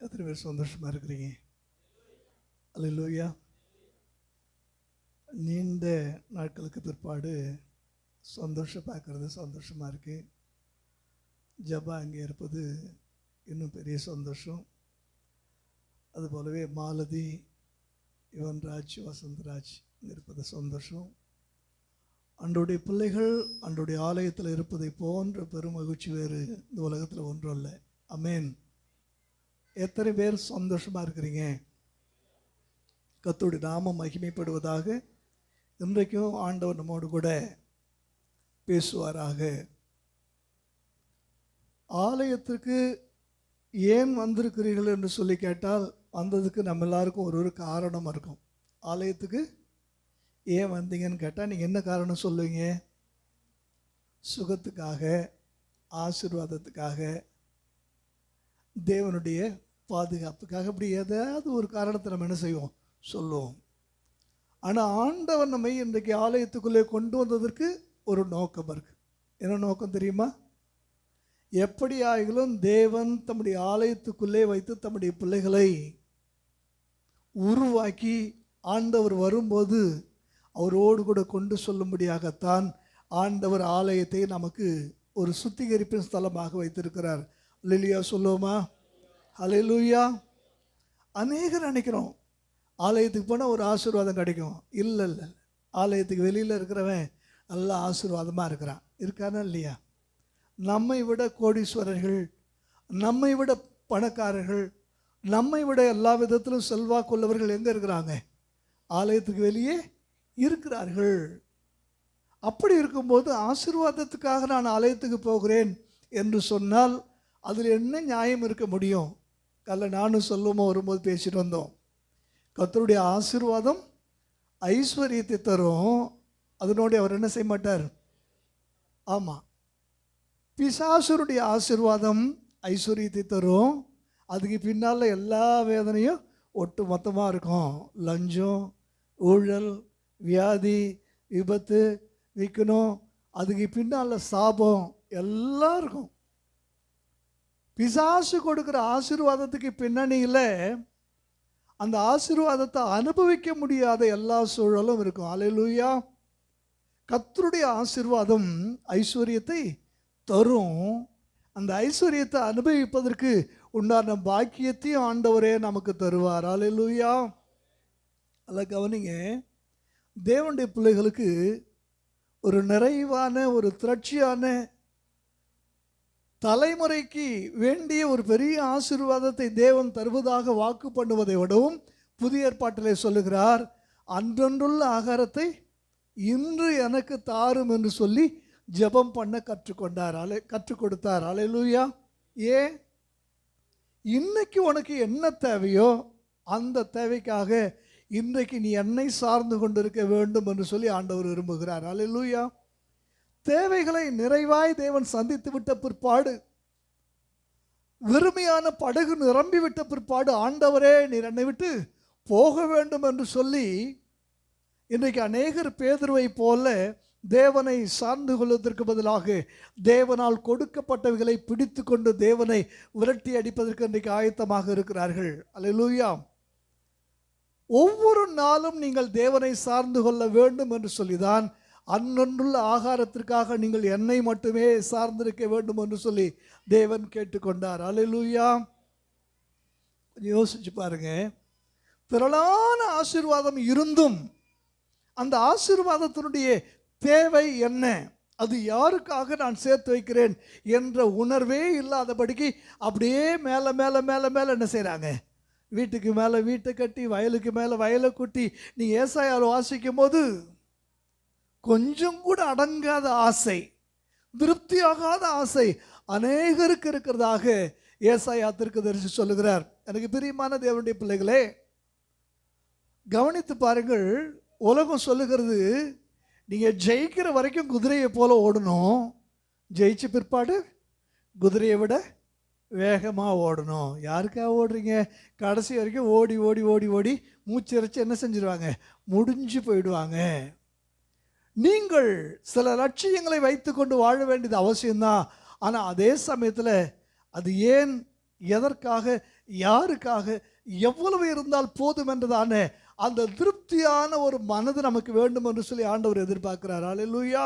எத்தனை பேர் சந்தோஷமாக இருக்கிறீங்க? அல்லேலூயா. நீண்ட நாட்களுக்கு பிற்பாடு சந்தோஷம் பார்க்குறது சந்தோஷமாக இருக்குது. ஜபா அங்கே இருப்பது இன்னும் பெரிய சந்தோஷம். அதுபோலவே மாலதி, யுவன்ராஜ், வசந்தராஜ் இருப்பது சந்தோஷம். அன்றைய பிள்ளைகள் அன்றைய ஆலயத்தில் இருப்பதை போன்ற பெரும் மகிழ்ச்சி வேறு இந்த உலகத்தில் ஒன்றும் இல்லை. அமேன். எத்தனை பேர் சந்தோஷமாக இருக்கிறீங்க? கர்த்தருடைய நாமம் மகிமைப்படுவதாக. இன்றைக்கும் ஆண்டவர் நம்மோடு கூட பேசுவாராக. ஆலயத்திற்கு ஏன் வந்திருக்கிறீர்கள் என்று சொல்லி கேட்டால், வந்ததுக்கு நம்ம எல்லாருக்கும் ஒரு காரணம் இருக்கும். ஆலயத்துக்கு ஏன் வந்தீங்கன்னு கேட்டால் நீங்கள் என்ன காரணம் சொல்லுவீங்க? சுகத்துக்காக, ஆசீர்வாதத்துக்காக, தேவனுடைய பாதுகாப்புக்காக, இப்படி ஏதாவது ஒரு காரணத்தை நம்ம என்ன செய்வோம்? சொல்லுவோம். ஆனால் ஆண்டவர் நம்மை இன்றைக்கு ஆலயத்துக்குள்ளே கொண்டு வந்ததற்கு ஒரு நோக்கம் இருக்குது. என்ன நோக்கம் தெரியுமா? எப்படி ஆகிலும் தேவன் தம்முடைய ஆலயத்துக்குள்ளே வைத்து தம்முடைய பிள்ளைகளை உருவாக்கி ஆண்டவர் வரும்போது அவரோடு கூட கொண்டு சொல்லும்படியாகத்தான் ஆண்டவர் ஆலயத்தை நமக்கு ஒரு சுத்திகரிப்பின் ஸ்தலமாக வைத்திருக்கிறார். அல்லேலூயா சொல்லுவோமா? அல்லேலூயா. அநேகர் நினைக்கிறோம் ஆலயத்துக்கு போனால் ஒரு ஆசீர்வாதம் கிடைக்கும். இல்லை இல்லை, ஆலயத்துக்கு வெளியில் இருக்கிறவன் நல்ல ஆசீர்வாதமாக இருக்கிறான். இருக்கானா இல்லையா? நம்மை விட கோடீஸ்வரர்கள், நம்மை விட பணக்காரர்கள், நம்மை விட எல்லா விதத்திலும் செல்வாக்குள்ளவர்கள் எங்கே இருக்கிறாங்க? ஆலயத்துக்கு வெளியே இருக்கிறார்கள். அப்படி இருக்கும்போது ஆசீர்வாதத்துக்காக நான் ஆலயத்துக்கு போகிறேன் என்று சொன்னால் அதில் என்ன நியாயம் இருக்க முடியும்? கல்ல நானும் சொல்லுமோ வரும்போது பேசிட்டு வந்தோம். கர்த்தருடைய ஆசீர்வாதம் ஐஸ்வர்யத்தை தரும். அதனோடு அவர் என்ன செய்ய மாட்டார்? ஆமாம், பிசாசுடைய ஆசீர்வாதம் ஐஸ்வர்யத்தை தரும். அதுக்கு பின்னால் எல்லா வேதனையும் ஒட்டு மொத்தமாக இருக்கும். லஞ்சம், ஊழல், வியாதி, விபத்து, விற்கணும், அதுக்கு பின்னால் சாபம் எல்லாம் இருக்கும். பிசாசு கொடுக்குற ஆசீர்வாதத்துக்கு பின்னணியில் அந்த ஆசீர்வாதத்தை அனுபவிக்க முடியாத எல்லா சூழலும் இருக்கும். அல்லேலூயா. கர்த்தருடைய ஆசீர்வாதம் ஐஸ்வர்யத்தை தரும். அந்த ஐஸ்வர்யத்தை அனுபவிப்பதற்கு உண்டான பாக்கியத்தையும் ஆண்டவரே நமக்கு தருவார். அல்லேலூயா. அல்ல கவனிங்க, தேவனுடைய பிள்ளைகளுக்கு ஒரு நிறைவான, ஒரு திரட்சியான, தலைமுறைக்கு வேண்டிய ஒரு பெரிய ஆசீர்வாதத்தை தேவன் தருவதாக வாக்கு பண்ணுவதை விடவும் புதிய ஏற்பாட்டிலே சொல்லுகிறார், அன்றன்றுள்ள ஆகாரத்தை இன்று எனக்கு தாரும் என்று சொல்லி ஜெபம் பண்ண கற்றுக் கொடுத்தார். அல்லேலூயா. ஏன்? இன்னைக்கு உனக்கு என்ன தேவையோ அந்த தேவைக்காக இன்றைக்கு நீ என்னை சார்ந்து கொண்டிருக்க வேண்டும் என்று சொல்லி ஆண்டவர் விரும்புகிறார். அல்லேலூயா. தேவைகளை நிறைவாய் தேவன் சந்தித்து விட்ட பிற்பாடு, வெறுமையான படகு நிரம்பிவிட்ட பிற்பாடு, ஆண்டவரே நீர் என்னை விட்டு போக வேண்டும் என்று சொல்லி இன்றைக்கு அநேகர் பேதுருவை போல தேவனை சார்ந்து கொள்வதற்கு பதிலாக தேவனால் கொடுக்கப்பட்டவைகளை பிடித்து கொண்டு தேவனை விரட்டி அடிப்பதற்கு இன்றைக்கு ஆயத்தமாக இருக்கிறார்கள். அல்லேலூயா. ஒவ்வொரு நாளும் நீங்கள் தேவனை சார்ந்து கொள்ள வேண்டும் என்று சொல்லிதான் அன்றன்றுள்ள ஆகாரத்திற்காக நீங்கள் என்னை மட்டுமே சார்ந்திருக்க வேண்டும் என்று சொல்லி தேவன் கேட்டுக்கொண்டார். அல்லேலூயா. யோசிச்சு பாருங்க, திரளான ஆசீர்வாதம் இருந்தும் அந்த ஆசீர்வாதத்தினுடைய தேவை என்ன, அது யாருக்காக நான் சேர்த்து வைக்கிறேன் என்ற உணர்வே இல்லாதபடிக்கு அப்படியே மேலே மேலே மேலே மேலே என்ன செய்கிறாங்க? வீட்டுக்கு மேலே வீட்டை கட்டி, வயலுக்கு மேலே வயலை குட்டி. நீ ஏசாயால் வாசிக்கும் போது கொஞ்சம் கூட அடங்காத ஆசை, திருப்தியாகாத ஆசை அநேகருக்கு இருக்கிறதாக ஏசாயா தீர்க்கதரிசி சொல்லுகிறார். எனக்கு பிரியமான தேவனுடைய பிள்ளைகளே, கவனித்து பாருங்கள். உலகம் சொல்லுகிறது, நீங்கள் ஜெயிக்கிற வரைக்கும் குதிரையை போல ஓடணும், ஜெயிச்ச பிற்பாடு குதிரையை விட வேகமாக ஓடணும். யாருக்காக ஓடுறீங்க? கடைசி வரைக்கும் ஓடி ஓடி ஓடி ஓடி மூச்சு இறைச்சி என்ன செஞ்சிருவாங்க? முடிஞ்சு போயிடுவாங்க. நீங்கள் சில லட்சியங்களை வைத்து கொண்டு வாழ வேண்டியது அவசியம்தான். ஆனால் அதே சமயத்தில் அது ஏன் எதற்காக, யாருக்காக, எவ்வளவு இருந்தால் போதும் என்றதான அந்த திருப்தியான ஒரு மனது நமக்கு வேண்டும் என்று சொல்லி ஆண்டவர் எதிர்பார்க்கிறார். அல்லேலூயா.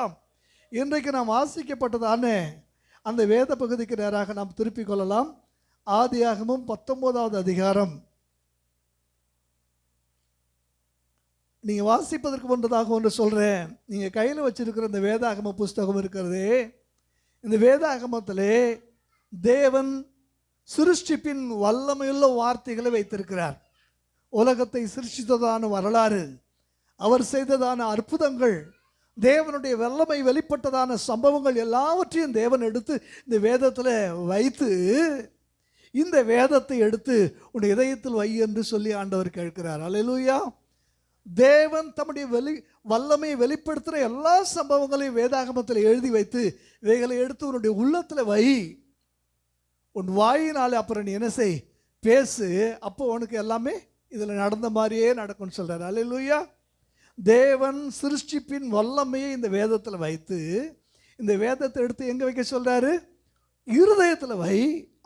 இன்றைக்கு நாம் வாசிக்கப்பட்டதான அந்த வேத பகுதிக்கு நேராக நாம் திருப்பிக் கொள்ளலாம். ஆதியாகமம் 19வது அதிகாரம். நீங்கள் வாசிப்பதற்கு முன்பதாக ஒன்று சொல்கிறேன். நீங்கள் கையில் வச்சிருக்கிற இந்த வேதாகம புஸ்தகம் இருக்கிறதே, இந்த வேதாகமத்திலே தேவன் சிருஷ்டிப்பின் வல்லமையுள்ள வார்த்தைகளை வைத்திருக்கிறார். உலகத்தை சிருஷ்டித்ததான வரலாறு, அவர் செய்ததான அற்புதங்கள், தேவனுடைய வல்லமை வெளிப்பட்டதான சம்பவங்கள் எல்லாவற்றையும் தேவன் எடுத்து இந்த வேதத்தில் வைத்து, இந்த வேதத்தை எடுத்து உன் இதயத்தில் வை என்று சொல்லி ஆண்டவர் கேட்கிறார். அல்லேலூயா. தேவன் தம்முடைய வல்லமையை வெளிப்படுத்துகிற எல்லா சம்பவங்களையும் வேதாகமத்தில் எழுதி வைத்து இவைகளை எடுத்து உன்னுடைய உள்ளத்தில் வை. உன் வாயினாலே அப்புறம் நீ என்ன செய், பேசு. அப்போ உனக்கு எல்லாமே இதில் நடந்த மாதிரியே நடக்கும்னு சொல்கிறார். அல்லேலூயா. தேவன் சிருஷ்டிப்பின் வல்லமையை இந்த வேதத்தில் வைத்து, இந்த வேதத்தை எடுத்து எங்கே வைக்க சொல்கிறாரு? இருதயத்தில் வை.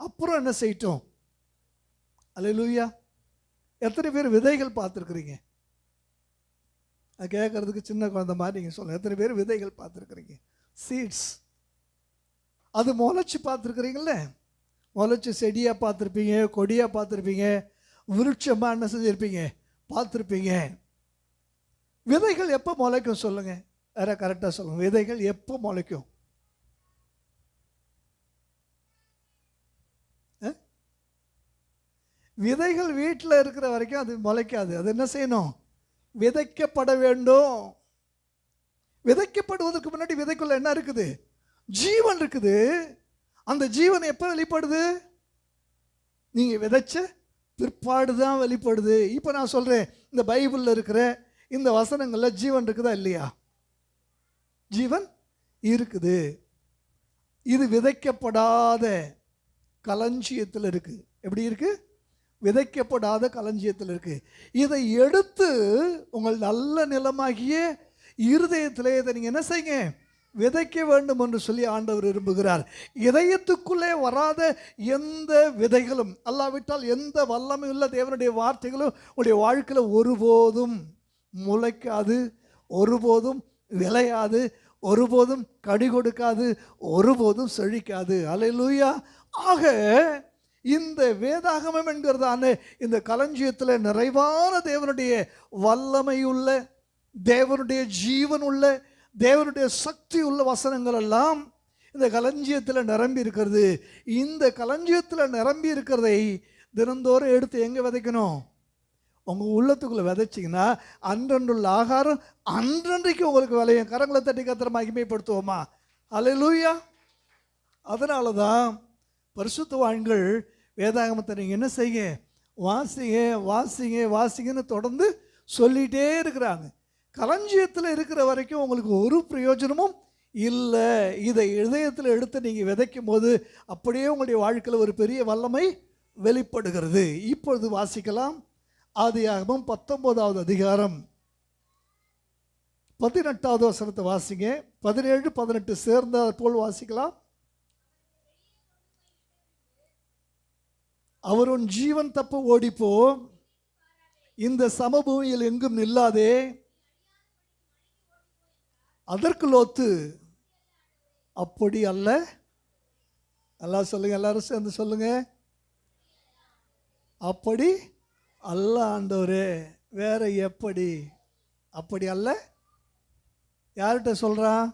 அப்புறம் என்ன செய்யட்டும்? அல்லேலூயா. எத்தனை பேர் விதைகள் பார்த்துருக்குறீங்க? அது கேட்குறதுக்கு சின்ன குழந்தை மாதிரி நீங்கள் சொல்லுங்கள். எத்தனை பேர் விதைகள் பார்த்துருக்குறீங்க? சீட்ஸ். அது முளைச்சி பார்த்துருக்குறீங்களே. முளைச்சி செடியாக பார்த்துருப்பீங்க, கொடியாக பார்த்துருப்பீங்க, விருட்சமாக என்ன செஞ்சுருப்பீங்க, பார்த்துருப்பீங்க. விதைகள் எப்போ முளைக்கும் சொல்லுங்கள்? வேற கரெக்டாக சொல்லுங்கள். விதைகள் எப்போ முளைக்கும்? விதைகள் வீட்டில் இருக்கிற வரைக்கும் அது முளைக்காது. அது என்ன செய்யணும்? விதைக்கப்பட வேண்டும். விதைக்கப்படுவதற்கு முன்னாடி விதைக்குள்ள என்ன இருக்குது? ஜீவன் இருக்குது. அந்த ஜீவன் எப்போ வெளிப்படுது? நீங்கள் விதைச்ச பிற்பாடு தான் வெளிப்படுது. இப்போ நான் சொல்கிறேன், இந்த பைபிளில் இருக்கிற இந்த வசனங்களில் ஜீவன் இருக்குதா இல்லையா? ஜீவன் இருக்குது. இது விதைக்கப்படாத களஞ்சியத்தில் இருக்குது. எப்படி இருக்குது? விதைக்கப்படாத களஞ்சியத்தில் இருக்குது. இதை எடுத்து உங்கள் நல்ல நிலமாகிய இருதயத்திலே இதை நீங்கள் என்ன செய்யுங்க, விதைக்க வேண்டும் என்று சொல்லி ஆண்டவர் விரும்புகிறார். இதயத்துக்குள்ளே வராத எந்த விதைகளும், அல்லாவிட்டால் எந்த வல்லமையுள்ள தேவனுடைய வார்த்தைகளும் உங்களுடைய வாழ்க்கையில் ஒருபோதும் முளைக்காது, ஒருபோதும் விளையாது, ஒருபோதும் கடி கொடுக்காது, ஒருபோதும் செழிக்காது. அல்லேலூயா. ஆக இந்த வேதாகமம் என்கிறதான இந்த களஞ்சியத்தில் நிறைவான தேவனுடைய வல்லமையுள்ள, தேவனுடைய ஜீவனுள்ள, தேவனுடைய சக்தி உள்ள வசனங்கள் எல்லாம் இந்த களஞ்சியத்தில் நிரம்பி இருக்கிறது. இந்த களஞ்சியத்தில் நிரம்பி இருக்கிறதை தினந்தோறும் எடுத்து எங்கே விதைக்கணும்? உங்கள் உள்ளத்துக்குள்ளே விதைச்சிங்கன்னா அன்றன்றுள்ள ஆகாரம் அன்றன்றைக்கு உங்களுக்கு விளையும். கரங்களை தட்டி கர்த்தரை மகிமைப்படுத்துவோமா? அல்லேலூயா. அதனால தான் பரிசுத்தவான்கள் வேதாகமத்தை நீங்கள் என்ன செய்யுங்க, வாசிங்க வாசிங்க வாசிங்கன்னு தொடர்ந்து சொல்லிகிட்டே இருக்கிறாங்க. களஞ்சியத்தில் இருக்கிற வரைக்கும் உங்களுக்கு ஒரு பிரயோஜனமும் இல்லை. இதை இதயத்தில் எடுத்து நீங்கள் விதைக்கும் போது அப்படியே உங்களுடைய வாழ்க்கையில் ஒரு பெரிய வல்லமை வெளிப்படுகிறது. இப்பொழுது வாசிக்கலாம். ஆதியாகமம் 19வது அதிகாரம் 18வது வசனத்தை வாசிங்க. 17, 18 சேர்ந்த போல் வாசிக்கலாம். அவர் உன் ஜீவன் தப்ப ஓடிப்போ, இந்த சமபூமியில் எங்கும் நில்லாதே. அதற்கு லோத்து, அப்படி அல்ல. எல்லாம் சொல்லுங்க, எல்லாரும் சேர்ந்து சொல்லுங்க. அப்படி அல்ல ஆண்டவரே. வேற எப்படி? அப்படி அல்ல. யார்கிட்ட சொல்றான்?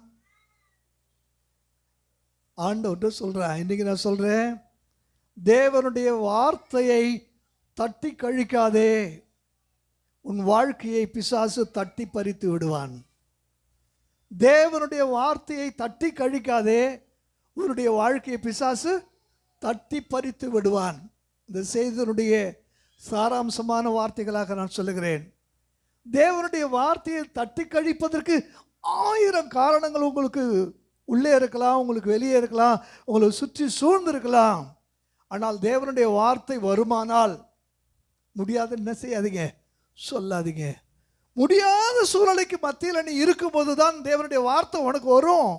ஆண்டவர்கிட்ட சொல்றான். இன்னைக்கு நான் சொல்றேன், தேவனுடைய வார்த்தையை தட்டி கழிக்காதே. உன் வாழ்க்கையை பிசாசு தட்டி பறித்து விடுவான். தேவனுடைய வார்த்தையை தட்டி கழிக்காதே. உன்னுடைய வாழ்க்கையை பிசாசு தட்டி பறித்து விடுவான். இந்த செய்தியினுடைய சாராம்சமான வார்த்தைகளாக நான் சொல்லுகிறேன். தேவனுடைய வார்த்தையை தட்டி கழிப்பதற்கு 1000 காரணங்கள் உங்களுக்கு உள்ளே இருக்கலாம், உங்களுக்கு வெளியே இருக்கலாம், உங்களை சுற்றி சூழ்ந்து இருக்கலாம். ஆனால் தேவனுடைய வார்த்தை வருமானால் முடியாதுன்னு என்ன செய்யாதீங்க, சொல்லாதீங்க. முடியாத சூழ்நிலைக்கு மத்தியில் நீ இருக்கும்போது தான் தேவனுடைய வார்த்தை உனக்கு வரும்.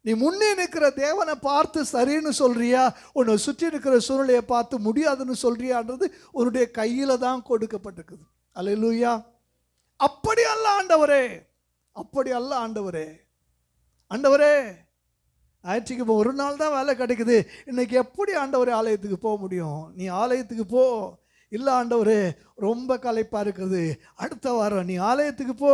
நீ முன்னே நிற்கிற தேவனை பார்த்து சரின்னு சொல்றியா, உன்னை சுற்றி இருக்கிற சூழ்நிலையை பார்த்து முடியாதுன்னு சொல்றியான்றது உன்னுடைய கையில தான் கொடுக்கப்பட்டிருக்குது. அல்லேலூயா. அப்படி அல்ல ஆண்டவரே, அப்படி அல்ல ஆண்டவரே. ஆண்டவரே, ஞாயிற்றுக்கு ஒரு நாள் தான் வேலை கிடைக்குது, இன்னைக்கு எப்படி ஆண்டவரே ஆலயத்துக்கு போக முடியும்? நீ ஆலயத்துக்கு போ. இல்லை ஆண்டவரே, ரொம்ப களைப்பாக இருக்குது, அடுத்த வாரம் நீ ஆலயத்துக்கு போ.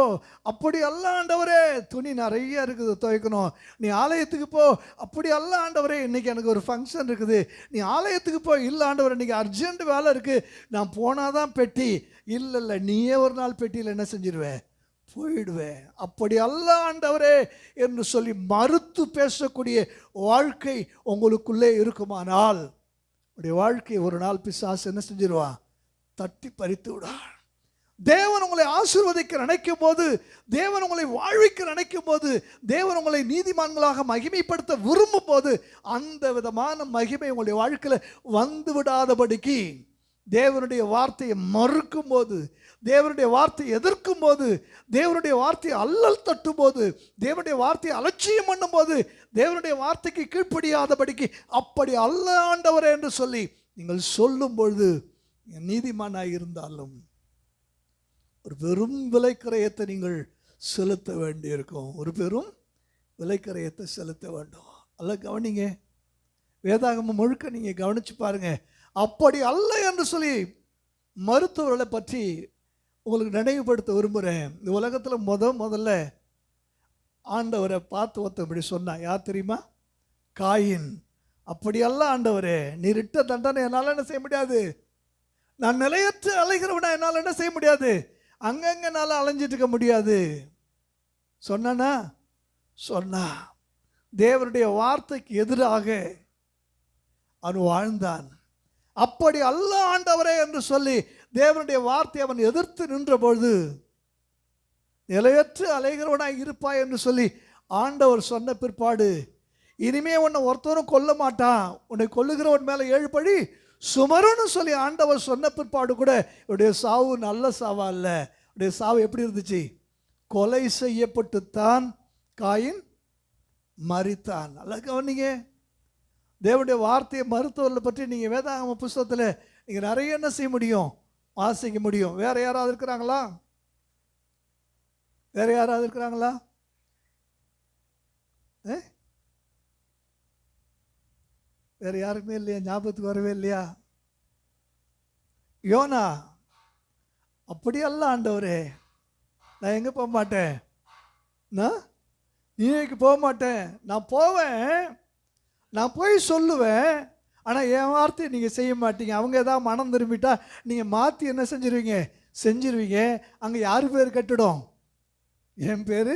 அப்படி அல்ல ஆண்டவரே, துணி நிறைய இருக்குது துவைக்கணும், நீ ஆலயத்துக்கு போ. அப்படி அல்ல ஆண்டவரே, இன்றைக்கி எனக்கு ஒரு ஃபங்க்ஷன் இருக்குது, நீ ஆலயத்துக்கு போ. இல்லை ஆண்டவரே, இன்றைக்கி அர்ஜென்ட் வேலை இருக்குது, நான் போனால் தான் பெட்டி. இல்லை இல்லை, நீயே ஒரு நாள் பெட்டியில் என்ன செஞ்சிருவேன்? போயிடுவேன். அப்படி அல்ல ஆண்டவரே என்று சொல்லி மறுத்து பேசக்கூடிய வாழ்க்கை உங்களுக்குள்ளே இருக்குமானால் உடைய வாழ்க்கை ஒரு நாள் பிசாசு என்ன செஞ்சிருவான்? தட்டி பறித்து விடான். தேவன் உங்களை ஆசீர்வதிக்க நினைக்கும் போது, தேவன் உங்களை வாழ்விக்க நினைக்கும் போது, தேவன் உங்களை நீதிமான்களாக மகிமைப்படுத்த விரும்பும் போது, அந்த விதமான மகிமை உங்களுடைய வாழ்க்கையில் வந்து விடாதபடிக்கு தேவனுடைய வார்த்தையை மறுக்கும் போது, தேவனுடைய வார்த்தையை எதிர்க்கும் போது, தேவனுடைய வார்த்தையை அல்லல் தட்டும் போது, தேவனுடைய வார்த்தையை அலட்சியம் பண்ணும் போது, தேவனுடைய வார்த்தைக்கு கீழ்ப்படியாதபடிக்கு அப்படி அல்ல ஆண்டவரே என்று சொல்லி நீங்கள் சொல்லும் பொழுது, நீதிமானாய் இருந்தாலும் ஒரு பெரும் விலைக்கரையத்தை நீங்கள் செலுத்த வேண்டியிருக்கும். ஒரு பெரும் விலைக்கரையத்தை செலுத்த வேண்டும். அல்ல, கவனிங்க, வேதாகமம் முழுக்க நீங்கள் கவனிச்சு பாருங்க. அப்படி அல்ல என்று சொல்லி மருத்துவர்களை பற்றி உங்களுக்கு நினைவுபடுத்த விரும்புகிறேன். இந்த உலகத்தில் முதல்ல ஆண்டவரை பார்த்து ஒருத்தன் இப்படி சொன்னான். யார் தெரியுமா? காயின். அப்படி அல்ல ஆண்டவரே, நீர் இட்ட தண்டனை என்னால் என்ன செய்ய முடியாது, நான் நிலையற்று அலைகிறவனா என்னால் என்ன செய்ய முடியாது, அங்கங்கே என்னால் அலைஞ்சிட்டு இருக்க முடியாது சொன்னா. சொன்னா தேவனுடைய வார்த்தைக்கு எதிராக அவன் வாழ்ந்தான். அப்படி அல்ல ஆண்டவரே என்று சொல்லி தேவனுடைய வார்த்தை அவன் எதிர்த்து நின்ற பொழுது, நிலையற்று அலைகிறவனாய் இருப்பாய் என்று சொல்லி ஆண்டவர் சொன்ன பிற்பாடு, இனிமே உன்னை ஒருத்தரும் கொல்ல மாட்டான், உன்னை கொல்லுகிறவன் மேலே 7 பழி சுமருன்னு சொல்லி ஆண்டவர் சொன்ன பிற்பாடு கூட இவருடைய சாவு நல்ல சாவா இல்லை. இவருடைய சாவு எப்படி இருந்துச்சு? கொலை செய்யப்பட்டுத்தான் காயின் மரித்தான். நல்லா கவனிங்க, தேவனுடைய வார்த்தையை மருத்துவர்களை பற்றி நீங்கள் வேதாகம புஸ்தகத்தில் நீங்கள் நிறைய என்ன செய்ய முடியும்? வாசிக்க முடியும். வேற யாராவது இருக்கிறாங்களா? வேற யாராவது இருக்கிறாங்களா? வேற யாருக்குமே இல்லையா? ஞாபகத்துக்கு வரவே இல்லையா? யோனா. அப்படி அல்ல ஆண்டவரே, நான் எங்கே போக மாட்டேன், நான் நீக்கு போக மாட்டேன், நான் போவேன், நான் போய் சொல்லுவேன், ஆனால் என் வார்த்தையை நீங்கள் செய்ய மாட்டீங்க. அவங்க ஏதாவது மனம் திரும்பிட்டா நீங்கள் மாற்றி என்ன செஞ்சிருவீங்க. அங்கே யார் பேர் கெட்டுடும்? என் பேர்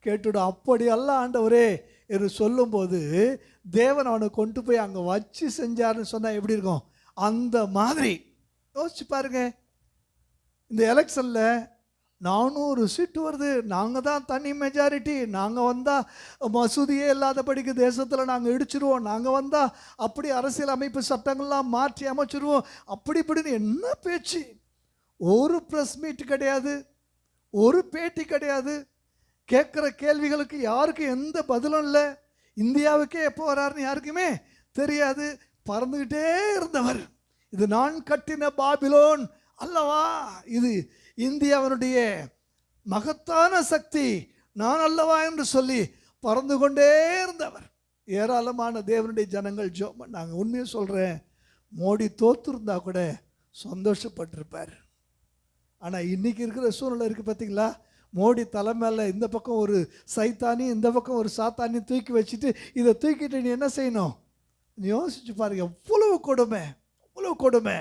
கெட்டுடும். அப்படி அல்ல ஆண்டவரே என்று சொல்லும்போது தேவன் அவனை கொண்டு போய் அங்கே வச்சு செஞ்சாருன்னு சொன்னால் எப்படி இருக்கும்? அந்த மாதிரி யோசிச்சு பாருங்க. இந்த எலெக்ஷனில் 400 சீட்டு வருது, நாங்கள் தான் தனி மெஜாரிட்டி, நாங்கள் வந்தால் மசூதியே இல்லாதபடிக்கு தேசத்தில் நாங்கள் இடிச்சிருவோம், நாங்கள் வந்தால் அப்படி அரசியல் அமைப்பு சட்டங்கள்லாம் மாற்றி அமைச்சிருவோம், அப்படி இப்படின்னு என்ன பேச்சு. ஒரு ப்ரெஸ் மீட் கிடையாது, ஒரு பேட்டி கிடையாது, கேட்குற கேள்விகளுக்கு யாருக்கும் எந்த பதிலும் இல்லை. இந்தியாவுக்கே எப்போ வராருன்னு யாருக்குமே தெரியாது. பறந்துக்கிட்டே இருந்தவர். இது நான் கட்டின பாபிலோன் அல்லவா, இது இந்தியாவினுடைய மகத்தான சக்தி நான் அல்லவா என்று சொல்லி பறந்து கொண்டே இருந்தவர். ஏராளமான தேவனுடைய ஜனங்கள் ஜெபம் பண்ணாங்க. உண்மையை சொல்கிறேன், மோடி தோற்றுருந்தா கூட சந்தோஷப்பட்டிருப்பார். ஆனால் இன்றைக்கி இருக்கிற சூழ்நிலை இருக்குது பார்த்தீங்களா? மோடி தலை மேலே இந்த பக்கம் ஒரு சைத்தானி, இந்த பக்கம் ஒரு சாத்தானி தூக்கி வச்சுட்டு, இதை தூக்கிட்டு நீ என்ன செய்யணும்? நீ யோசிச்சு பாருங்க. எவ்வளவு கொடுமை, எவ்வளவு கொடுமை,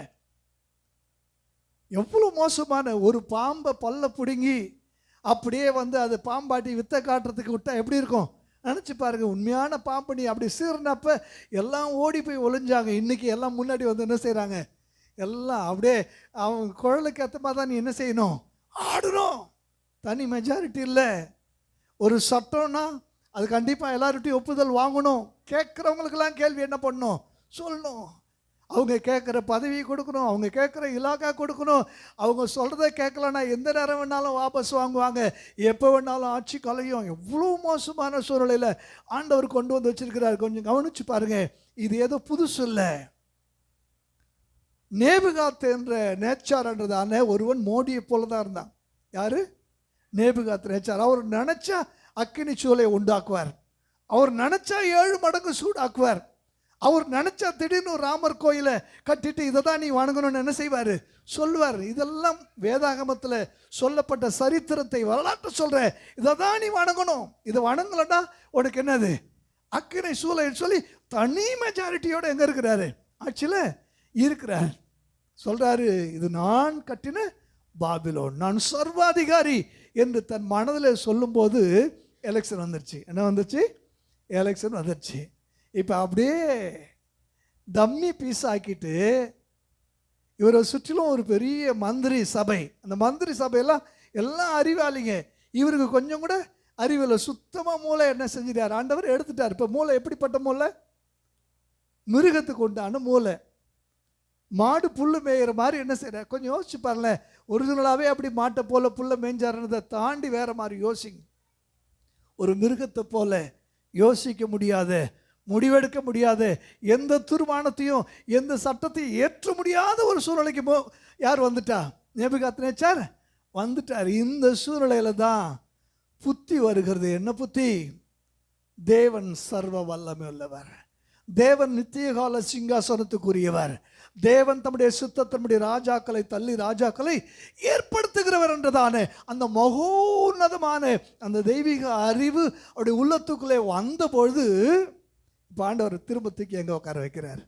எவ்வளோ மோசமான ஒரு பாம்பை பல்ல பிடுங்கி அப்படியே அது பாம்பாட்டி வித்தை காட்டுறதுக்கு விட்டா எப்படி இருக்கும் நினச்சி பாருங்க. உண்மையான பாம்பு நீ அப்படி சீர்னப்ப எல்லாம் ஓடி போய் ஒளிஞ்சாங்க. இன்றைக்கி எல்லாம் முன்னாடி என்ன செய்கிறாங்க? எல்லாம் அப்படியே அவங்க குழலுக்கு ஏற்ற மாதிரி தான் நீ என்ன செய்யணும்? ஆடணும். தனி மெஜாரிட்டி இல்லை. ஒரு சட்டம்னா அது கண்டிப்பாக எல்லார்கிட்டையும் ஒப்புதல் வாங்கணும். கேட்குறவங்களுக்கெல்லாம் கேள்வி என்ன பண்ணணும்? சொல்லணும். அவங்க கேட்குற பதவி கொடுக்கணும், அவங்க கேட்குற இலாக்கா கொடுக்கணும், அவங்க சொல்கிறத கேட்கலன்னா எந்த நேரம் வேணாலும் வாபஸ் வாங்குவாங்க, எப்போ வேணாலும் ஆட்சி கலையும். எவ்வளோ மோசமான சூழ்நிலையில் ஆண்டவர் கொண்டு வந்து வச்சிருக்கிறார். கொஞ்சம் கவனிச்சு பாருங்க. இது ஏதோ புதுசு இல்லை. நேபுகாத் என்ற நேச்சார்ன்றதான ஒருவன் மோடியை போல தான் இருந்தான். யாரு? நேபுகாத் நேச்சார். அவர் நினைச்சா அக்கினி சூளை உண்டாக்குவார், அவர் நினைச்சா 7 மடங்கு சூடாக்குவார், அவர் நினைச்சா திடீர்னு ராமர் கோயிலை கட்டிட்டு இதை தான் நீ வணங்கணும்னு என்ன செய்வார்? சொல்லுவார். இதெல்லாம் வேதாகமத்தில் சொல்லப்பட்ட சரித்திரத்தை வரலாற்று சொல்கிறேன். இதை தான் நீ வணங்கணும், இதை வணங்கலன்னா உனக்கு என்னது? அக்கினை சூளைன்னு சொல்லி தனி மெஜாரிட்டியோடு எங்கே இருக்கிறாரு? ஆட்சியில் இருக்கிறார். சொல்கிறாரு, இது நான் கட்டின பாபிலோன், நான் சர்வாதிகாரி என்று தன் மனதில் சொல்லும்போது எலெக்ஷன் வந்துருச்சு. என்ன வந்துச்சு? எலெக்ஷன் வந்துருச்சு. இப்போ அப்படியே டம்மி பீஸ் ஆக்கிட்டு இவரை சுற்றிலும் ஒரு பெரிய மந்திரி சபை. அந்த மந்திரி சபையெல்லாம் எல்லாம் அறிவாளிங்க. இவருக்கு கொஞ்சம் கூட அறிவில் சுத்தமாக மூளை என்ன செஞ்சிட்டார்? ஆண்டவர் எடுத்துட்டார். இப்போ மூளை எப்படிப்பட்ட மூளை? மிருகத்துக்கு உண்டான மூளை. மாடு புல்லு மேயிற மாதிரி என்ன செய்யற? கொஞ்சம் யோசிச்சு பாருங்களேன். ஒரிஜினலாகவே அப்படி மாட்டை போல புல்லை மேய்ஞ்சாருன்றதை தாண்டி வேற மாதிரி யோசிங்க. ஒரு மிருகத்தை போல யோசிக்க முடியாத, முடிவெடுக்க முடியாத, எந்த தீர்மானத்தையும் எந்த சட்டத்தையும் ஏற்ற முடியாத ஒரு சூழ்நிலைக்கு யார் வந்துட்டா? நேபுகாத்நேச்சார் வந்துட்டார். இந்த சூழ்நிலையில தான் புத்தி வருகிறது. என்ன புத்தி? தேவன் சர்வ வல்லமை உள்ளவர், தேவன் நித்திய கால சிங்காசனத்துக்குரியவர், தேவன் தம்முடைய சுத்தத்தினுடைய ராஜாக்களை தள்ளி ராஜாக்களை ஏற்படுத்துகிறவர் என்றதான அந்த மகோன்னதமான அந்த தெய்வீக அறிவு அவருடைய உள்ளத்துக்குள்ளே வந்த பொழுது இப்போ ஆண்டவர் திரும்பத்துக்கு எங்கே உட்கார வைக்கிறார்?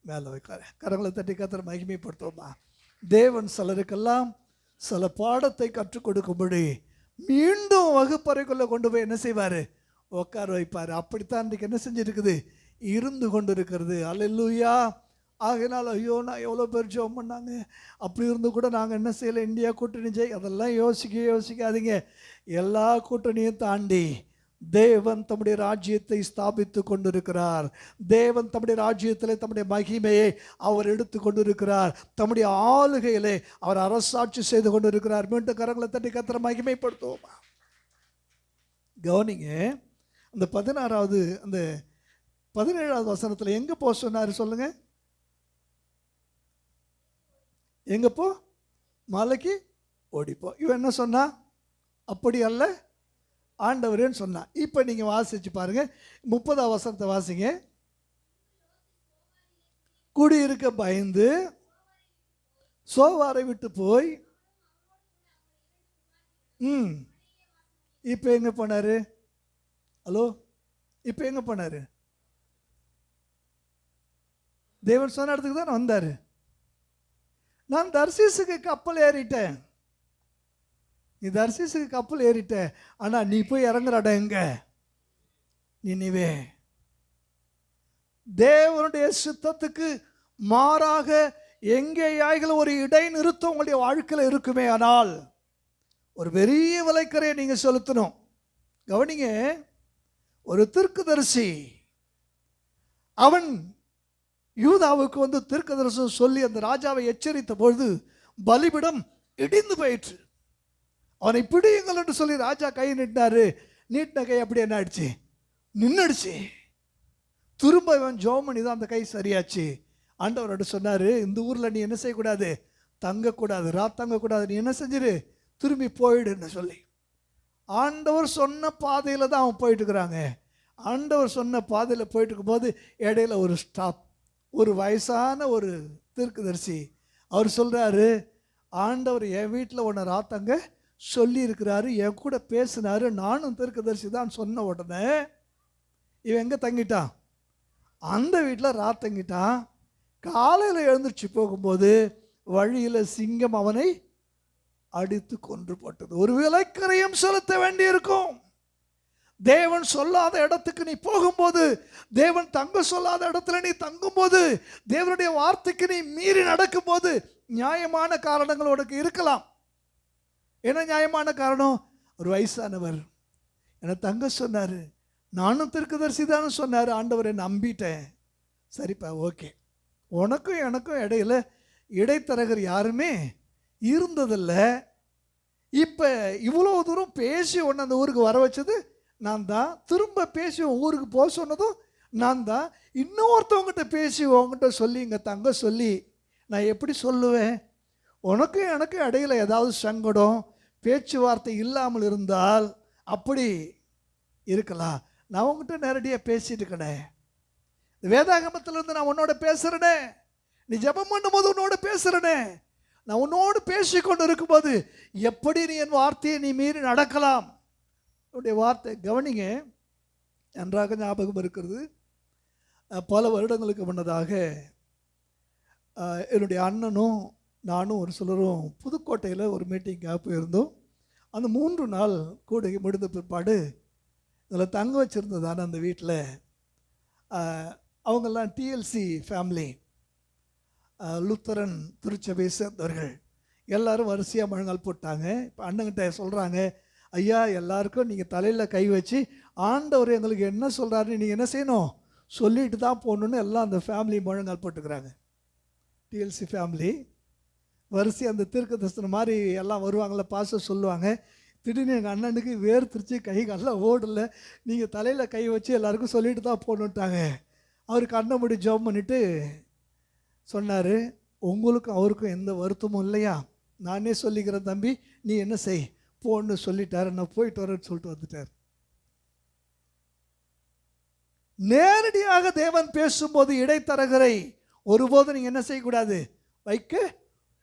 மேலே வைக்கிறார். கரங்களை தட்டி கத்திர மகிமைப்படுத்துவோமா? தேவன் சிலருக்கெல்லாம் சில பாடத்தை கற்றுக் கொடுக்கும்படி மீண்டும் வகுப்பறைக்குள்ளே கொண்டு போய் என்ன செய்வார்? உட்கார வைப்பார். அப்படித்தான் இன்றைக்கு என்ன செஞ்சுருக்குது? இருந்து கொண்டு இருக்கிறது. அல்லேலூயா. ஆகையினால் ஐயோ நான் எவ்வளோ பேர் ஜெபம் பண்ணாங்க, அப்படி இருந்து கூட நாங்கள் என்ன செய்யலை, இந்தியா கூட்டணி அதெல்லாம் யோசிக்காதீங்க. எல்லா கூட்டணியும் தாண்டி தேவன் தம்முடைய ராஜ்யத்தை ஸ்தாபித்து கொண்டிருக்கிறார். தேவன் தம்முடைய ராஜ்யத்தில் தம்முடைய மகிமையை அவர் எடுத்து கொண்டிருக்கிறார். தம்முடைய ஆளுகையிலே அவர் அரசாட்சி செய்து கொண்டிருக்கிறார். மீண்டும் கரங்களை தட்டி கத்திர மகிமைப்படுத்துவோமா? கவனிங்க, அந்த 16வது அந்த 17வது வசனத்தில் எங்கே போ சொன்னார் சொல்லுங்க? எங்கே போ? மலைக்கு ஓடிப்போ. இவன் என்ன சொன்னா? அப்படி அல்ல ஆண்டவரேன்னு சொன்னா. இப்போ நீங்கள் வாசிச்சு பாருங்க. 30வது வசனத்தை வாசிங்க. குடியிருக்க பயந்து சோவாரை விட்டு போய் இப்போ எங்கே போனாரு? ஹலோ, இப்போ எங்கே போனாரு? தேவன் சொன்ன இடத்துக்கு தான் வந்தார். நான் தர்சீசுக்கு கப்பல் ஏறிட்டேன், நீ தர்சீசுக்கு கப்பல் ஏறிட்ட, ஆனால் நீ போய் இறங்குற இடம் எங்க? நினிவே. தேவனுடைய சித்தத்துக்கு மாறாக எங்கேயாய்களும் ஒரு இடைநிறுத்தம் உங்களுடைய வாழ்க்கையில் இருக்குமே ஆனால் ஒரு பெரிய விலைக்கரையை நீங்கள் செலுத்தணும். கவனிங்க, ஒரு தீர்க்கதரிசி அவன் யூதாவுக்கு வந்து தீர்க்கதரிசனம் சொல்லி அந்த ராஜாவை எச்சரித்த பொழுது பலிபிடம் இடிந்து போயிற்று. அவனை பிடியுங்கள் என்று சொல்லி ராஜா கை நீட்டினாரு. நீட்டின கை அப்படி என்ன ஆயிடுச்சு? நின்றுடுச்சு. திரும்ப இவன் ஜெபம் பண்ணி தான் அந்த கை சரியாச்சு. ஆண்டவரோட சொன்னார், இந்த ஊரில் நீ என்ன செய்யக்கூடாது? தங்கக்கூடாது, தங்கக்கூடாது, நீ என்ன செஞ்சிரு? திரும்பி போயிடுன்னு சொல்லி. ஆண்டவர் சொன்ன பாதையில் தான் அவன் போயிட்டு இருக்கிறாங்க. ஆண்டவர் சொன்ன பாதையில் போயிட்டு இருக்கும்போது இடையில ஒரு ஸ்டாப். ஒரு வயசான ஒரு தீர்க்கதரிசி அவர் சொல்கிறாரு, ஆண்டவர் என் வீட்டில் உன்னை ராத்தங்க சொல்லி இருக்கிறாரு, என் கூட பேசினாரு, நானும் தீர்க்கதரிசி தான் சொன்ன உடனே இவன் எங்கே தங்கிட்டான்? அந்த வீட்டில் ராத்தங்கிட்டான். காலையில் எழுந்திரிச்சு போகும்போது வழியில் சிங்கம் அவனை அடித்து கொன்று போட்டது. ஒரு விலைக்கரையும் செலுத்த வேண்டியிருக்கும். தேவன் சொல்லாத இடத்துக்கு நீ போகும்போது, தேவன் தங்க சொல்லாத இடத்துல நீ தங்கும்போது, தேவனுடைய வார்த்தைக்கு நீ மீறி நடக்கும்போது நியாயமான காரணங்கள் உனக்கு இருக்கலாம். என்ன நியாயமான காரணம்? ஒரு வயசானவர் என்னை தங்க சொன்னார், நானும் தீர்க்கதரிசி தான் சொன்னார், ஆண்டவரை நம்பிட்டேன். சரிப்பா, ஓகே, உனக்கும் எனக்கும் இடையில இடைத்தரகர் யாருமே இருந்ததில்லை. இப்போ இவ்வளோ தூரம் பேசி ஒன்று அந்த ஊருக்கு வர வச்சது நான் தான். திரும்ப பேசி ஊருக்கு போக சொன்னதும் நான் தான். இன்னொருத்தவங்ககிட்ட பேசி உங்ககிட்ட சொல்லி இங்கே தங்க சொல்லி நான் எப்படி சொல்லுவேன்? உனக்கும் எனக்கும் இடையில ஏதாவது சங்கடம் பேச்சுவார்த்தை இல்லாமல் இருந்தால் அப்படி இருக்கலாம். நான் உங்ககிட்ட நேரடியாக பேசிட்டு இருக்கேன். வேதாகமத்திலிருந்து நான் உன்னோட பேசுகிறேனே, நீ ஜெபம் பண்ணும்போது உன்னோட பேசுகிறேனே, நான் உன்னோடு பேசிக்கொண்டு இருக்கும்போது எப்படி நீ என் வார்த்தையை நீ மீறி நடக்கலாம்? என்னுடைய வார்த்தை கவனிங்க. நன்றாக ஞாபகம் இருக்கிறது, பல வருடங்களுக்கு முன்னதாக என்னுடைய அண்ணனும் நானும் ஒரு சிலரும் புதுக்கோட்டையில் ஒரு மீட்டிங்காக போயிருந்தோம். அந்த 3 நாள் கூடை முடிந்த பிற்பாடு இதில் தங்க வச்சுருந்ததான அந்த வீட்டில் அவங்கெல்லாம் டிஎல்சி ஃபேமிலி, லுத்தரன் திருச்சபையை சேர்ந்தவர்கள் எல்லோரும் வரிசையாக முழங்கால் போட்டாங்க. இப்போ அண்ணங்கிட்ட சொல்கிறாங்க, ஐயா எல்லாருக்கும் நீங்கள் தலையில் கை வச்சு ஆண்டவர் எங்களுக்கு என்ன சொல்கிறாருன்னு நீங்கள் என்ன செய்யணும் சொல்லிட்டு தான் போகணுன்னு எல்லாம் அந்த ஃபேமிலி முழங்கால் போட்டுக்கிறாங்க. டிஎல்சி ஃபேமிலி வரிசை அந்த தீர்க்கதரிசனம் மாதிரி எல்லாம் வருவாங்கள, பாச சொல்லுவாங்க. திடீர்னு எங்கள் அண்ணனுக்கு வேர்த்திருச்சு, கை காலெல்லாம் ஓடலை. நீங்கள் தலையில் கை வச்சு எல்லாருக்கும் சொல்லிட்டு தான் போகணுன்ட்டாங்க. அவருக்கு அண்ணன் முடி ஜெபம் பண்ணிவிட்டு சொன்னார், உங்களுக்கும் அவருக்கும் எந்த வருத்தமும் இல்லையா? நானே சொல்லிக்கிறேன் தம்பி, நீ என்ன செய் போன்னு சொல்லிட்டாரு. நான் போயிட்டு வரேன்னு சொல்லிட்டு வந்துட்டார். நேரடியாக தேவன் பேசும்போது இடைத்தரகரை ஒருபோதும் நீங்கள் என்ன செய்யக்கூடாது, வைக்க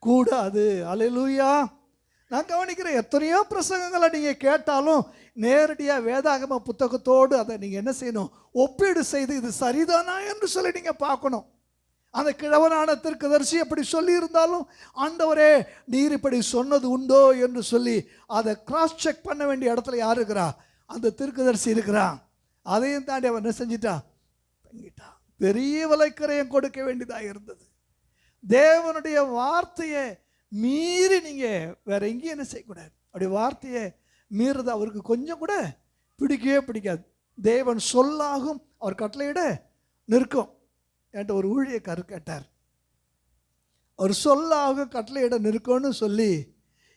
கூடாது. அல்லேலூயா. நான் கவனிக்கிறேன், எத்தனையோ பிரசங்கங்களை நீங்கள் கேட்டாலும் நேரடியாக வேதாகம புத்தகத்தோடு அதை நீங்கள் என்ன செய்யணும், ஒப்பீடு செய்து இது சரிதானா என்று சொல்லி நீங்கள் பார்க்கணும். அந்த கிழவனான தீர்க்கதரிசி அப்படி சொல்லியிருந்தாலும் ஆண்டவரே நீர் இப்படி சொன்னது உண்டோ என்று சொல்லி அதை கிராஸ் செக் பண்ண வேண்டிய இடத்துல யார் இருக்கிறா? அந்த தீர்க்கதரிசி இருக்கிறான். அதையும் தாண்டி அவன் என்ன செஞ்சிட்டான், தங்கிட்டான். பெரிய விலைக்கரையும் கொடுக்க வேண்டியதாக இருந்தது. தேவனுடைய வார்த்தையை மீறி நீங்கள் வேற எங்கேயும் என்ன செய்யக்கூடாது. அப்படி வார்த்தையை மீறுறது அவருக்கு கொஞ்சம் கூட பிடிக்கவே பிடிக்காது. தேவன் சொல்லாகும், அவர் கட்டளையிட நிற்கும். என்கிட்ட ஒரு ஊழியக்காரர் கேட்டார், அவர் சொல்லாகும் கட்டளையிட நிற்கும்னு சொல்லி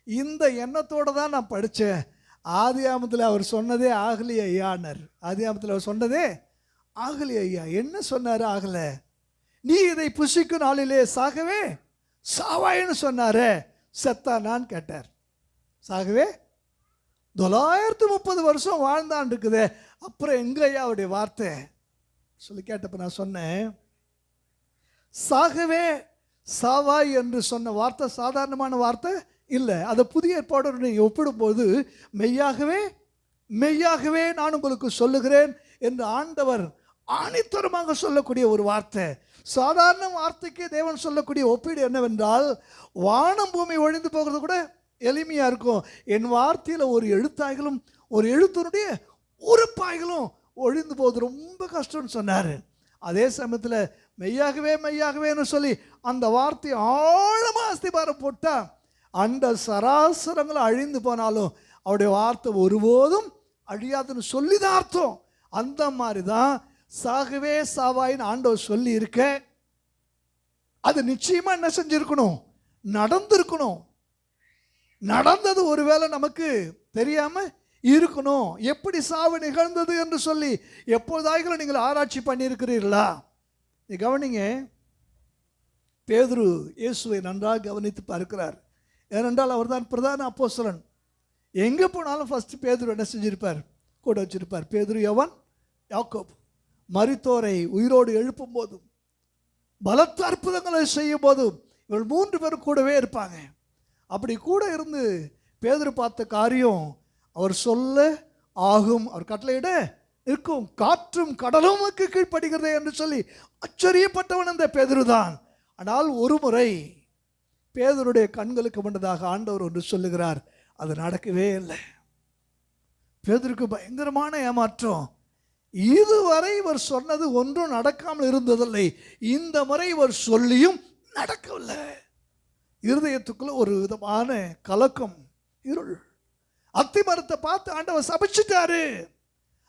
இந்த எண்ணத்தோடு தான் நான் படித்தேன். ஆதியாமத்தில் அவர் சொன்னதே ஆகலி ஐயானார். ஆதியாமத்தில் அவர் சொன்னதே ஆகலி ஐயா. என்ன சொன்னார்? ஆகலை. நீ இதை புசிக்கும் நாளிலே சாகவே சாவாயின்னு சொன்னாரே, செத்தானான்னு கேட்டார். சாகவே 930 வருஷம் வாழ்ந்தான் இருக்குதே, அப்புறம் எங்க ஐயா அவருடைய வார்த்தை சொல்லி கேட்டப்ப நான் சொன்னேன், சாகவே சாவாய் என்று சொன்ன வார்த்தை சாதாரணமான வார்த்தை இல்லை. அதை புதிய ஏற்பாடோடு நீங்கள் ஒப்பிடும்போது மெய்யாகவே மெய்யாகவே நான் உங்களுக்கு சொல்லுகிறேன் என்று ஆண்டவர் ஆணித்தரமாக சொல்லக்கூடிய ஒரு வார்த்தை. சாதாரண வார்த்தைக்கு தேவன் சொல்லக்கூடிய ஒப்பீடு என்னவென்றால், வானம் பூமி ஒழிந்து போகிறது கூட எளிமையாக இருக்கும், என் வார்த்தையில் ஒரு எழுத்தாய்களும் ஒரு எழுத்தினுடைய உறுப்பாய்களும் ஒழிந்து போகுது ரொம்ப கஷ்டம்னு சொன்னார். அதே சமயத்தில் மெய்யாகவே மெய்யாகவேன்னு சொல்லி அந்த வார்த்தை ஆழமாக அஸ்திபாரம் போட்டால் அந்த சராசரங்களை அழிந்து போனாலும் அவருடைய வார்த்தை ஒருபோதும் அழியாதுன்னு சொல்லி தான் அர்த்தம். அந்த மாதிரி தான் சாகவே சாவாயின்னு ஆண்டவர் சொல்லி இருக்க, அது நிச்சயமா என்ன செஞ்சிருக்கணும், நடந்திருக்கணும். நடந்தது ஒருவேளை நமக்கு தெரியாம இருக்கணும். எப்படி சாவு நிகழ்ந்தது என்று சொல்லி எப்போதாயிலும் நீங்கள் ஆராய்ச்சி பண்ணியிருக்கிறீர்களா? நீ கவனிங்க, பேதுரு இயேசுவை நன்றாக கவனித்து பார்க்கிறார். ஏனென்றால் அவர் தான் பிரதான அப்போஸ்தலன். எங்கே போனாலும் ஃபர்ஸ்ட் பேதுரு என்ன செஞ்சிருப்பார், கூட வச்சிருப்பார். பேதுரு, யோவான், யாக்கோபு. மரித்தோரை உயிரோடு எழுப்பும் போதும் பலத்த அற்புதங்களை செய்யும் போதும் இவர்கள் 3 பேரும் கூடவே இருப்பாங்க. அப்படி கூட இருந்து பேதுரு பார்த்த காரியம் அவர் சொல்ல ஆகும், அவர் கட்டளையிட இருக்கும், காற்றும் கடலும் கீழ்ப்படுகிறதே என்று சொல்லி ஆச்சரியப்பட்டவன் அந்த பேதுரு தான். ஆனால் ஒரு முறை பேதுருடைய கண்களுக்கு முன்னதாக ஆண்டவர் ஒன்று சொல்லுகிறார், அது நடக்கவே இல்லை. பேதுருக்கு பயங்கரமான ஏமாற்றம். இதுவரை இவர் சொன்னது ஒன்றும் நடக்காமல் இருந்ததில்லை, இந்த முறை இவர் சொல்லியும் நடக்கவில்லை. இருதயத்துக்குள்ள ஒரு விதமான கலக்கம், இருள். அத்திமரத்தை பார்த்து ஆண்டவர் சபிச்சிட்டாரு.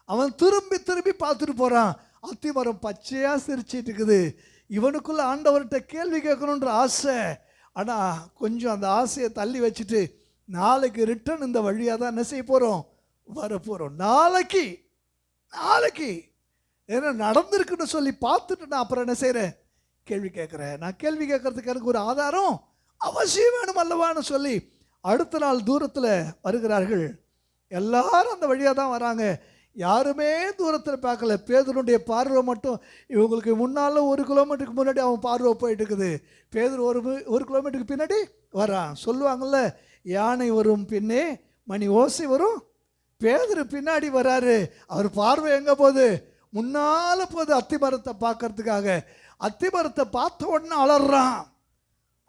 அவன் திரும்பி திரும்பி பார்த்துட்டு போறான். அத்திமரம் பச்சையா சிரிச்சிட்டு இருக்குது. இவனுக்குள்ள ஆண்டவர்கிட்ட கேள்வி கேட்கணுன்ற ஆசை. ஆனால் கொஞ்சம் அந்த ஆசையை தள்ளி வச்சுட்டு நாளைக்கு ரிட்டர்ன் இந்த வழியாக தான் என்ன செய்ய போகிறோம், வரப்போகிறோம். நாளைக்கு ஏன்னா நடந்திருக்குன்னு சொல்லி பார்த்துட்டு நான் அப்புறம் என்ன செய்கிறேன், கேள்வி கேட்குறேன். நான் கேள்வி கேட்கறதுக்கு எனக்கு ஒரு ஆதாரம் அவசியம் வேணும் அல்லவான்னு சொல்லி அடுத்த நாள் தூரத்தில் வருகிறார்கள். எல்லாரும் அந்த வழியாக தான் வராங்க. யாருமே தூரத்தில் பார்க்கல. பேதுருடைய பார்வை மட்டும் இவங்களுக்கு முன்னால் 1 கிலோமீட்டருக்கு முன்னாடி அவன் பார்வை போயிட்டு இருக்குது. பேதுரு 1 கிலோமீட்டருக்கு பின்னாடி வரான். சொல்லுவாங்கள்ல, யானை வரும் பின்னே மணி ஓசை வரும். பேதுரு பின்னாடி வராரு. அவர் பார்வை எங்கே போகுது, முன்னால் போகுது. அத்திமரத்தை பார்க்கறதுக்காக. அத்திமரத்தை பார்த்த உடனே அலறான்,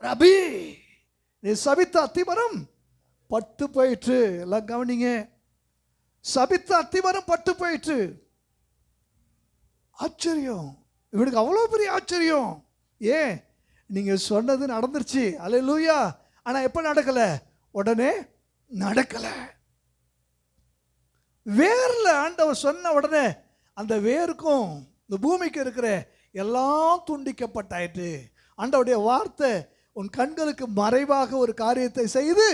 ரபி நீ சபித்த அத்திமரம் பட்டு போயிற்று. எல்லாம் கவனிங்க, சபித்த அத்திமரம் பட்டு போயிற்று. ஆச்சரியம், இவனுக்கு அவ்வளோ பெரிய ஆச்சரியம். ஏன், நீங்க சொன்னது நடந்துருச்சு, அல்லேலூயா. ஆனா எப்ப நடக்கல, உடனே நடக்கல. வேர்ல ஆண்டவர் சொன்ன உடனே அந்த வேருக்கும் இந்த பூமிக்கு இருக்கிற எல்லாம் துண்டிக்கப்பட்டாயிற்று. ஆண்டவருடைய வார்த்தை உன் கண்களுக்கு மறைவாக ஒரு காரியத்தை செய்து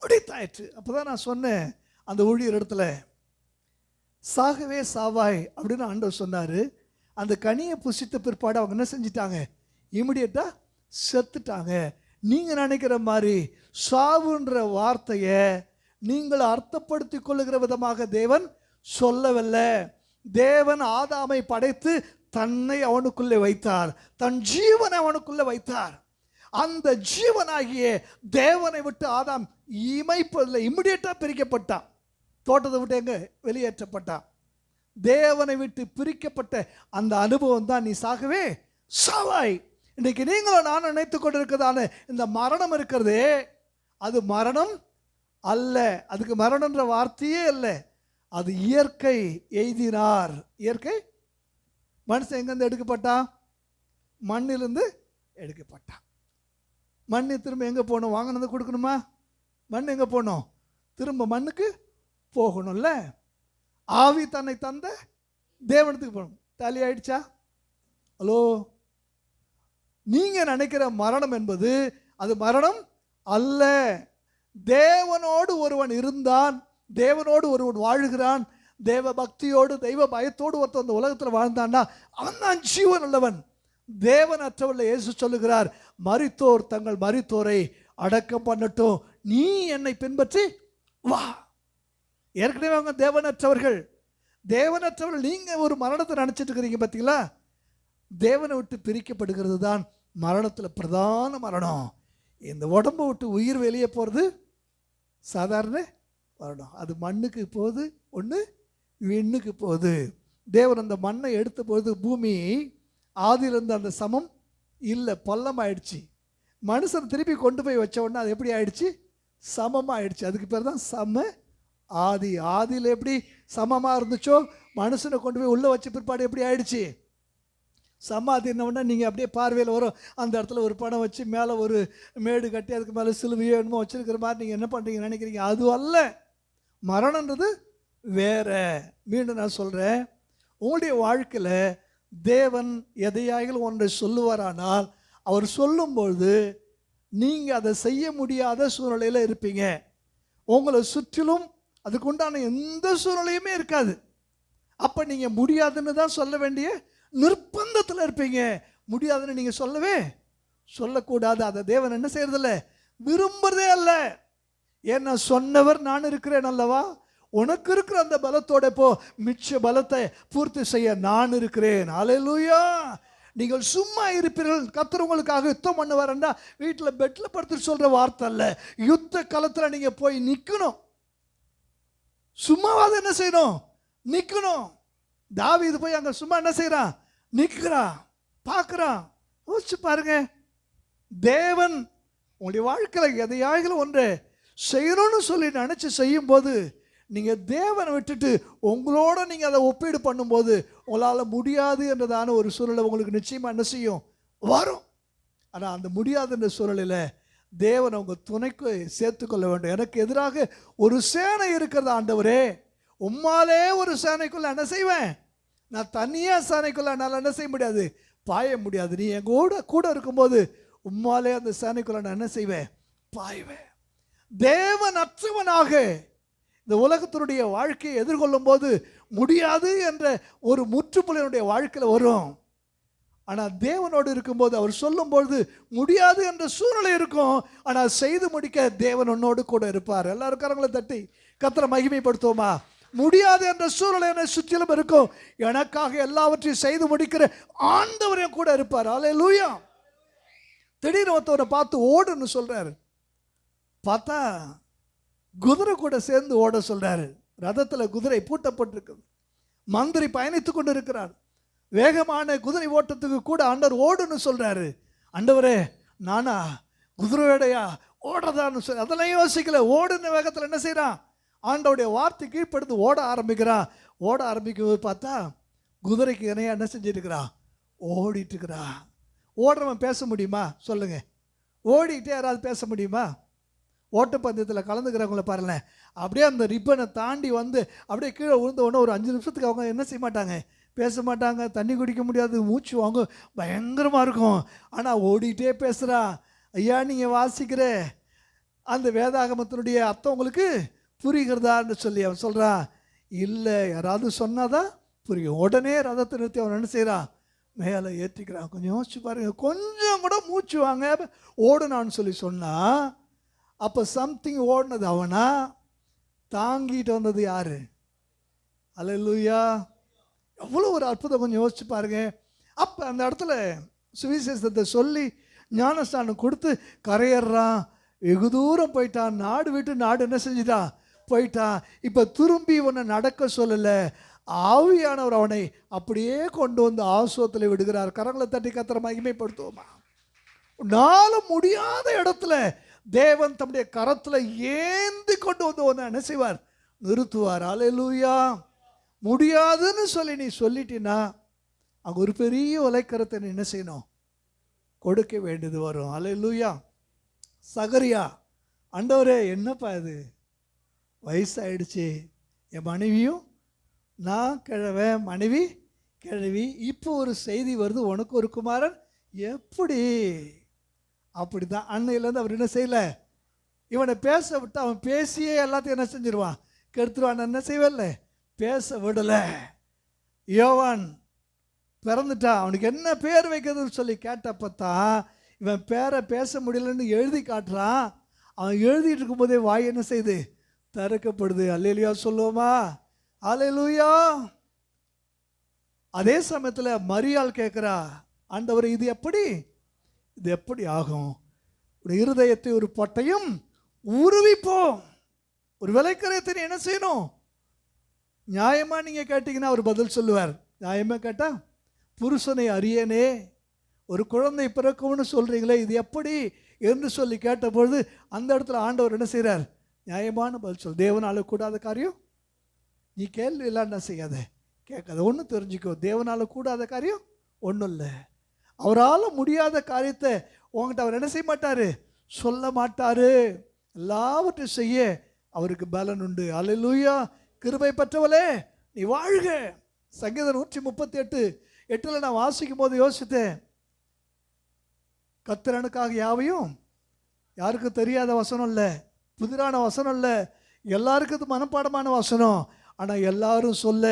முடித்தாயிற்று. அப்போதான் நான் சொன்னேன், அந்த ஊழியர் இடத்துல சாகவே சாவாய் அப்படின்னு ஆண்டவர் சொன்னார். அந்த கனியை புசித்த பிற்பாடு அவங்க என்ன செஞ்சிட்டாங்க, இமிடியட்டாக செத்துட்டாங்க. நீங்கள் நினைக்கிற மாதிரி சாவுன்ற வார்த்தையை நீங்கள் அர்த்தப்படுத்தி கொள்ளுகிற விதமாக தேவன் சொல்லவில்லை. தேவன் ஆதாமை படைத்து தன்னை அவனுக்குள்ளே வைத்தார், தன் ஜீவனை அவனுக்குள்ளே வைத்தார். அந்த ஜீவனாகிய தேவனை விட்டு ஆதாம் இமைப்பதில் இமிடியட்டாக பிரிக்கப்பட்டான். தோட்டத்தை விட்டு எங்க வெளியேற்றப்பட்டான். தேவனை விட்டு பிரிக்கப்பட்ட அந்த அனுபவம் தான் நீ சாகவே சாவாய். இன்னைக்கு நீங்களும் நான் நினைத்துக் கொண்டிருக்கிறதான இந்த மரணம் இருக்கிறதே, அது மரணம் அல்ல. அதுக்கு மரணம்ன்ற வார்த்தையே இல்லை. அது இயற்கை எய்தினார். இயற்கை மனுஷன் எங்கேருந்து எடுக்கப்பட்டான், மண்ணிலிருந்து எடுக்கப்பட்டான். மண்ணு திரும்ப எங்கே போகணும், வாங்கினது கொடுக்கணுமா? மண் எங்கே போகணும், திரும்ப மண்ணுக்கு போகணும்ல. ஆவி தன்னை தந்த தேவனத்துக்கு போகணும். தாலி ஆயிடுச்சா? ஹலோ, நீங்க நினைக்கிற மரணம் என்பது அது மரணம் அல்ல. தேவனோடு ஒருவன் இருந்தான், தேவனோடு ஒருவன் வாழுகிறான், தேவ பக்தியோடு தெய்வ பயத்தோடு ஒருத்தன் அந்த உலகத்தில் வாழ்ந்தான்னா அவன் தான் ஜீவன் உள்ளவன். தேவன் அற்றவர்கள் இயேசு சொல்லுகிறார், மரித்தோர் தங்கள் மரித்தோரை அடக்கம் பண்ணட்டும், நீ என்னை பின்பற்றி வா. ஏற்கனவே அவங்க தேவனற்றவர்கள். தேவனற்றவர்கள் நீங்க ஒரு மரணத்தை நினைச்சிட்டு இருக்கிறீங்க பார்த்தீங்களா? தேவனை விட்டு பிரிக்கப்படுகிறது தான் மரணத்தில் பிரதான மரணம். இந்த உடம்பை விட்டு உயிர் வெளியே போகிறது சாதாரண மரணம். அது மண்ணுக்கு போகுது, ஒன்று விண்ணுக்கு போகுது. தேவன் அந்த மண்ணை எடுத்த பொழுது பூமி ஆதியிலிருந்து அந்த சமம் இல்லை, பள்ளம் ஆயிடுச்சு. மனுஷன் திருப்பி கொண்டு போய் வச்ச உடனே அது எப்படி ஆயிடுச்சு, சமமாக ஆயிடுச்சு. அதுக்கு பேர் தான் சம ஆதி. ஆதியில் எப்படி சமமாக இருந்துச்சோ மனுஷனை கொண்டு போய் உள்ளே வச்ச பிற்பாடு எப்படி ஆயிடுச்சு, சமாதினவுடனே நீங்கள் அப்படியே பார்வையில் வரும். அந்த இடத்துல ஒரு படம் வச்சு மேலே ஒரு மேடு கட்டி அதுக்கு மேலே சிலுவையோ என்னமோ வச்சுருக்கிற மாதிரி நீங்கள் என்ன பண்ணுறீங்க நினைக்கிறீங்க. அது அல்ல. மரணன்றது வேற. மீண்டும் நான் சொல்கிறேன், உங்களுடைய வாழ்க்கையில் தேவன் எதையாகிலும் ஒன்றை சொல்லுவாரானால் அவர் சொல்லும்பொழுது நீங்கள் அதை செய்ய முடியாத சூழ்நிலையில் இருப்பீங்க. உங்களை சுற்றிலும் அதுக்குண்டான எந்த சூழ்நிலையுமே இருக்காது. அப்போ நீங்கள் முடியாதுன்னு தான் சொல்ல வேண்டிய நிர்பந்தத்தில் இருப்பீங்க. முடியாதுன்னு நீங்கள் சொல்லக்கூடாது. அதை தேவன் என்ன செய்யறதில்ல, விரும்புறதே அல்ல. ஏன்னா சொன்னவர் நான் இருக்கிறேன் அல்லவா, உனக்கு இருக்கிற அந்த பலத்தோட போ, மிச்ச பலத்தை பூர்த்தி செய்ய நான் இருக்கிறேன். அல்லேலூயா. நீங்கள் சும்மா இருப்பீர்கள், கர்த்தர் உங்களுக்காக யுத்தம் பண்ணுவாருன்னா வீட்டில் பெட்டில் படுத்து சொல்ற வார்த்தை அல்ல. யுத்த களத்தில் நீங்க போய் நிற்கணும். சும்மாவாது என்ன செய்யணும், நிற்கணும். தாவீது போய் அங்கே சும்மா என்ன செய்யறான், நிற்கிறான், பார்க்குறான். யோசிச்சு பாருங்க, தேவன் உங்களுடைய வாழ்க்கையில் எதையாகிலும் ஒன்று செய்யணும்னு சொல்லி நினச்சி செய்யும்போது நீங்கள் தேவனை விட்டுட்டு உங்களோட நீங்கள் அதை ஒப்பீடு பண்ணும்போது உங்களால் முடியாது என்றதான ஒரு சூழலை உங்களுக்கு நிச்சயமாக என்ன செய்யும், வரும். ஆனால் அந்த முடியாதுன்ற சூழலில் தேவன் அவங்க துணைக்கு சேர்த்துக்கொள்ள வேண்டும். எனக்கு எதிராக ஒரு சேனை இருக்கிறது ஆண்டவரே, உம்மாலே ஒரு சேனைக்குள்ள என்ன செய்வேன், நான் தனியாக சேனைக்குள்ள என்னால் என்ன செய்ய முடியாது, பாய முடியாது. நீ என் கூட இருக்கும்போது உம்மாலே அந்த சேனைக்குள்ள நான் என்ன செய்வேன்? பாய்வேன். தேவன் அற்றவனாக இந்த உலகத்தினுடைய வாழ்க்கையை எதிர்கொள்ளும் போது முடியாது என்ற ஒரு முற்றுப்புள்ளினுடைய வாழ்க்கையில் வரும். ஆனால் தேவனோடு இருக்கும்போது அவர் சொல்லும்போது முடியாது என்ற சூழ்நிலை இருக்கும், ஆனால் செய்து முடிக்க தேவன் உன்னோடு கூட இருப்பார். எல்லாரும் கரங்களை தட்டி கர்த்தரை மகிமைப்படுத்துவோமா? முடியாது என்ற சூழ்நிலை என்னை சுற்றிலும் இருக்கும், எனக்காக எல்லாவற்றையும் செய்து முடிக்கிற ஆண்டவரையும் கூட இருப்பார். அல்லேலூயா. திடீர்னு ஒருத்தவரை பார்த்து ஓடுன்னு சொல்றாரு. பார்த்தா குதிரை கூட சேர்ந்து ஓட சொல்றாரு. ரதத்தில் குதிரை பூட்டப்பட்டிருக்குது. மந்திரி பயணித்து கொண்டு இருக்கிறார். வேகமான குதிரை ஓட்டத்துக்கு கூட ஆண்டவர் ஓடுன்னு சொல்றாரு. ஆண்டவரே நானா குதிரையோடையா ஓடுறதான்னு சொல்லி அதெல்லாம் யோசிக்கல. ஓடுன வேகத்தில் என்ன செய்யறான்? ஆண்டவருடைய வார்த்தை கீழ்ப்படுத்து ஓட ஆரம்பிக்கிறான். ஓட ஆரம்பிக்கும் போது பார்த்தா குதிரைக்கு இணையா என்ன செஞ்சிருக்கிறா? ஓடிட்டு இருக்கிறா. ஓடுறவன் பேச முடியுமா? சொல்லுங்க. ஓடிக்கிட்டே யாராவது பேச முடியுமா? ஓட்டப்பந்தயத்தில் கலந்துக்கிறவங்கள பாருங்களேன், அப்படியே அந்த ரிப்பனை தாண்டி வந்து அப்படியே கீழே விழுந்த உடனே ஒரு 5 நிமிஷத்துக்கு அவங்க என்ன செய்ய மாட்டாங்க? பேச மாட்டாங்க. தண்ணி குடிக்க முடியாது, மூச்சு வாங்க பயங்கரமாக இருக்கும். ஆனால் ஓடிட்டே பேசுகிறா. ஐயா நீங்கள் வாசிக்கிற அந்த வேதாகமத்தினுடைய அர்த்தம் உங்களுக்கு புரிகிறதான்னு சொல்லி அவன் சொல்கிறான். இல்லை, யாராவது சொன்னாதான் புரியும். உடனே ரதத்தை நிறுத்தி அவன் என்ன செய்கிறான்? மேலே ஏற்றிக்கிறான். கொஞ்சம் யோசிச்சு பாருங்க. கொஞ்சம் கூட மூச்சு வாங்க ஓடுனான்னு சொல்லி சொன்னால் அப்போ சம்திங் ஓடினது அவனா? தாங்கிட்டு வந்தது யாரு? அல்லேலூயா. எவ்வளோ ஒரு அற்புதம். கொஞ்சம் யோசிச்சு பாருங்க. அப்போ அந்த இடத்துல சுவிசேஷத்தை சொல்லி ஞானஸ்தானம் கொடுத்து கரையேறான். வெகு தூரம் போயிட்டான். நாடு விட்டு நாடு என்ன செஞ்சிட்டான்? போயிட்டான். இப்போ திரும்பி இவனை நடக்க சொல்லலை, ஆவியானவர் அவனை அப்படியே கொண்டு வந்து ஆசுவத்தில் விடுகிறார். கரங்களை தட்டி கர்த்தரை மகிமைப்படுத்துவோமா? நாள முடியாத இடத்துல தேவன் தம்முடைய கரத்தில் ஏந்தி கொண்டு வந்து ஒன்று என்ன செய்வார்? நிறுத்துவார். அல்லேலூயா. முடியாதுன்னு சொல்லி நீ சொல்லிட்டினா அங்கே ஒரு பெரிய உலைக்கரத்தை நீ என்ன செய்யணும்? கொடுக்க வேண்டியது வரும். அல்லேலூயா. சகரியா, ஆண்டவரே என்னப்பா இது, வயசாயிடுச்சு, என் மனைவியும் நான் கிழவன், மனைவி கிழவி, இப்போ ஒரு செய்தி வருது உனக்கு ஒரு குமாரன், எப்படி? அப்படி தான் அன்னையிலேருந்து அவர் என்ன செய்யலை, இவனை பேச விட்டு அவன் பேசியே எல்லாத்தையும் என்ன செஞ்சிருவான்? கெடுத்துருவான். என்ன செய்வல்ல, பேச விடலை. யோவான் பிறந்துட்டான். அவனுக்கு என்ன பேர் வைக்கிறதுன்னு சொல்லி கேட்டப்பத்தான் இவன் பேரை பேச முடியலன்னு எழுதி காட்டுறான். அவன் எழுதிட்டு இருக்கும்போதே வாய் என்ன செய்யுது? திறக்கப்படுது. அல்லேலூயா சொல்லுவோமா? அல்லேலூயா. அதே சமயத்தில் மரியாள் கேட்குறா, ஆண்டவர் இது எப்படி, இது எப்படி ஆகும்? ஒரு இருதயத்தை ஒரு பொட்டையும் உருவிப்போம், ஒரு விலைக்கரையத்தை நீ என்ன செய்யணும்? நியாயமாக நீங்கள் கேட்டிங்கன்னா அவர் பதில் சொல்லுவார். நியாயமாக கேட்டால், புருஷனை அறியனே, ஒரு குழந்தை பிறக்கும்னு சொல்கிறீங்களே, இது எப்படி என்று சொல்லி கேட்டபொழுது அந்த இடத்துல ஆண்டவர் என்ன செய்கிறார்? நியாயமான பதில் சொல். தேவனால கூடாத காரியம் நீ கேள்வி எல்லாம் செய்யாத, கேட்காத. ஒன்று தெரிஞ்சுக்கோ, தேவனால கூடாத காரியம் ஒன்றும் இல்லை. அவரால் முடியாத காரியத்தை உங்கள்கிட்ட அவர் என்ன செய்ய மாட்டார்? சொல்ல மாட்டார். எல்லாவற்றையும் செய்ய அவருக்கு பலன் உண்டு. அல்லேலூயா. கிருபை பெற்றவளே நீ வாழ்க. சங்கீதம் 138:8 நான் வாசிக்கும் போது யோசித்தேன், கர்த்தரனுக்காக யாவையும், யாருக்கும் தெரியாத வசனம் இல்லை, புதிரான வசனம் இல்லை, எல்லாருக்கும் மனப்பாடமான வசனம். ஆனால் எல்லாரும் சொல்ல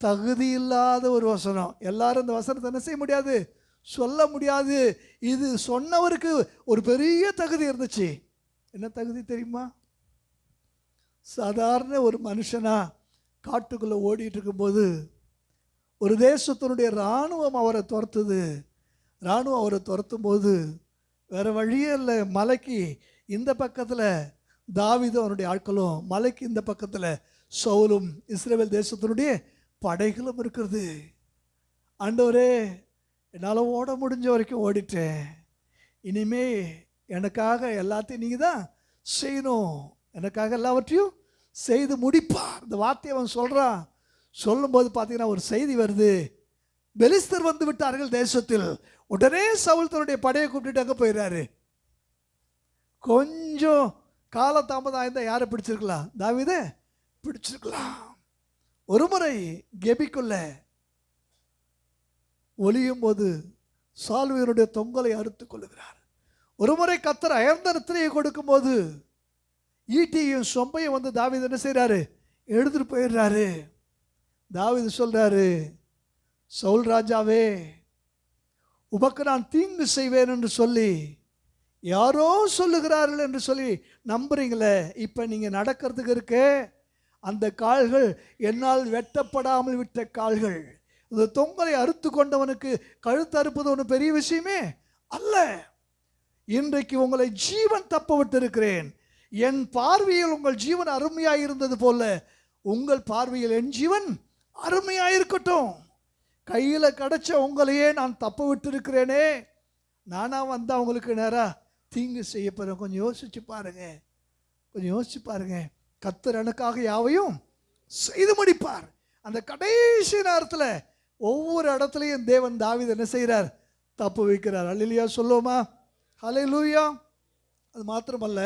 தகுதி இல்லாத ஒரு வசனம். எல்லாரும் இந்த வசனத்தை என்ன செய்ய முடியாது? சொல்ல முடியாது. இது சொன்னவருக்கு ஒரு பெரிய தகுதி இருந்துச்சு. என்ன தகுதி தெரியுமா? சாதாரண ஒரு மனுஷனா காட்டுக்குள்ளே ஓடிட்டு இருக்கும்போது ஒரு தேசத்தினுடைய இராணுவம் அவரை துரத்துது. இராணுவம் அவரை துரத்தும் போது வேறு வழியே இல்லை. மலைக்கு இந்த பக்கத்தில் தாவீது அவனுடைய ஆட்களும், மலைக்கு இந்த பக்கத்தில் சவுலும் இஸ்ரவேல் தேசத்தினுடைய படைகளும் இருக்கிறது. ஆண்டவரே என்னால் ஓட முடிஞ்ச வரைக்கும் ஓடிட்டேன், இனிமே எனக்காக எல்லாத்தையும் நீங்கள் தான் செய்யணும், எனக்காக எல்லாவற்றையும் செய்து முடிப்பார். இந்த வார்த்தையை அவன் சொல்கிறான். சொல்லும்போது பார்த்தீங்கன்னா ஒரு செய்தி வருது, பெலிஸ்தர் வந்து விட்டார்கள் தேசத்தில். உடனே சவுல் தன்னுடைய படையை கூப்பிட்டுட்டு அங்கே போயிடுறாரு. கொஞ்சம் காலதாமதம் ஆயிருந்தால் யாரை பிடிச்சிருக்கலாம்? தாவீதை பிடிச்சிருக்கலாம். ஒரு முறை கெபிக்குள்ள ஒளியும் போது சால்வையனுடைய தொங்கலை அறுத்து கொள்ளுகிறார். ஒரு முறை கர்த்தர் அயர்ந்த நித்திரையை கொடுக்கும்போது ஈட்டியும் சொம்பையும் வந்து தாவீது என்ன செய்கிறாரு, எடுத்துட்டு போயிடுறாரு. தாவீது சொல்றாரு, சவுல் ராஜாவே, உமக்கு நான் தீங்கு செய்வேன் என்று சொல்லி யாரோ சொல்லுகிறார்கள் என்று சொல்லி நம்புறீங்களே, இப்போ நீங்கள் நடக்கிறதுக்கு இருக்கே அந்த கால்கள் என்னால் வெட்டப்படாமல் விட்ட கால்கள். இந்த தொங்கலை அறுத்து கொண்டவனுக்கு கழுத்து அறுப்பது ஒன்றும் பெரிய விஷயமே அல்ல. இன்றைக்கு உங்களை ஜீவன் தப்ப விட்டு இருக்கிறேன். என் பார்வையில் உங்கள் ஜீவன் அருமையாக இருந்தது போல உங்கள் பார்வையில் என் ஜீவன் அருமையாக இருக்கட்டும். கையில் கிடைச்ச உங்களையே நான் தப்ப விட்டு இருக்கிறேனே, நானா வந்து அவங்களுக்கு நேராக தீங்கு செய்ய போகிறேன். கொஞ்சம் யோசிச்சு பாருங்க, கொஞ்சம் யோசிச்சு பாருங்க. கர்த்தர் எனக்காக யாவையும் செய்து முடிப்பார். அந்த கடைசி நேரத்தில் ஒவ்வொரு இடத்துலையும் தேவன் தாவீது என்ன செய்கிறார், தப்பு வைக்கிறார். அல்லேலூயா சொல்லுவோமா? ஹல்லேலூயா. அது மாத்திரமல்ல,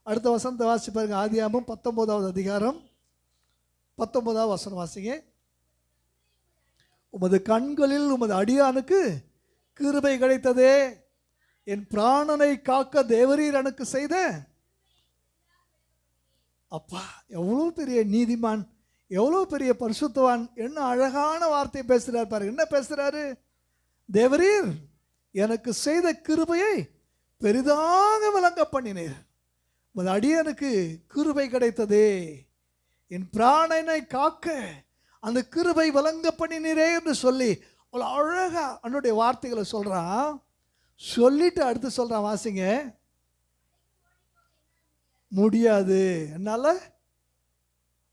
அடுத்த வசனத்தை வாசி பாருங்க. ஆதியாகமம் 19வது அதிகாரம் 19வது வசனம் வாசிங்க. உமது கண்களில் உமது அடியானுக்கு கிருபை கிடைத்ததே, என் பிராணனை காக்க தேவரீர் எனக்கு செய்த. அப்பா, எவ்வளோ பெரிய நீதிமான், எவ்வளோ பெரிய பரிசுத்தவான், என்ன அழகான வார்த்தையை பேசுகிறார் பாருங்க. என்ன பேசுகிறாரு? தேவரீர் எனக்கு செய்த கிருபையை பெரிதாக விளங்க பண்ணினீர், உமது அடியானுக்கு கிருபை கிடைத்ததே, என் பிராணனை காக்க அந்த கிருபை விளங்க பண்ணினீரே என்று சொல்லி அவ்வளோ அழகா என்னுடைய வார்த்தைகளை சொல்கிறான். சொல்லிட்டு அடுத்து சொல்கிறான், வாசிங்க. முடியாது என்னால்.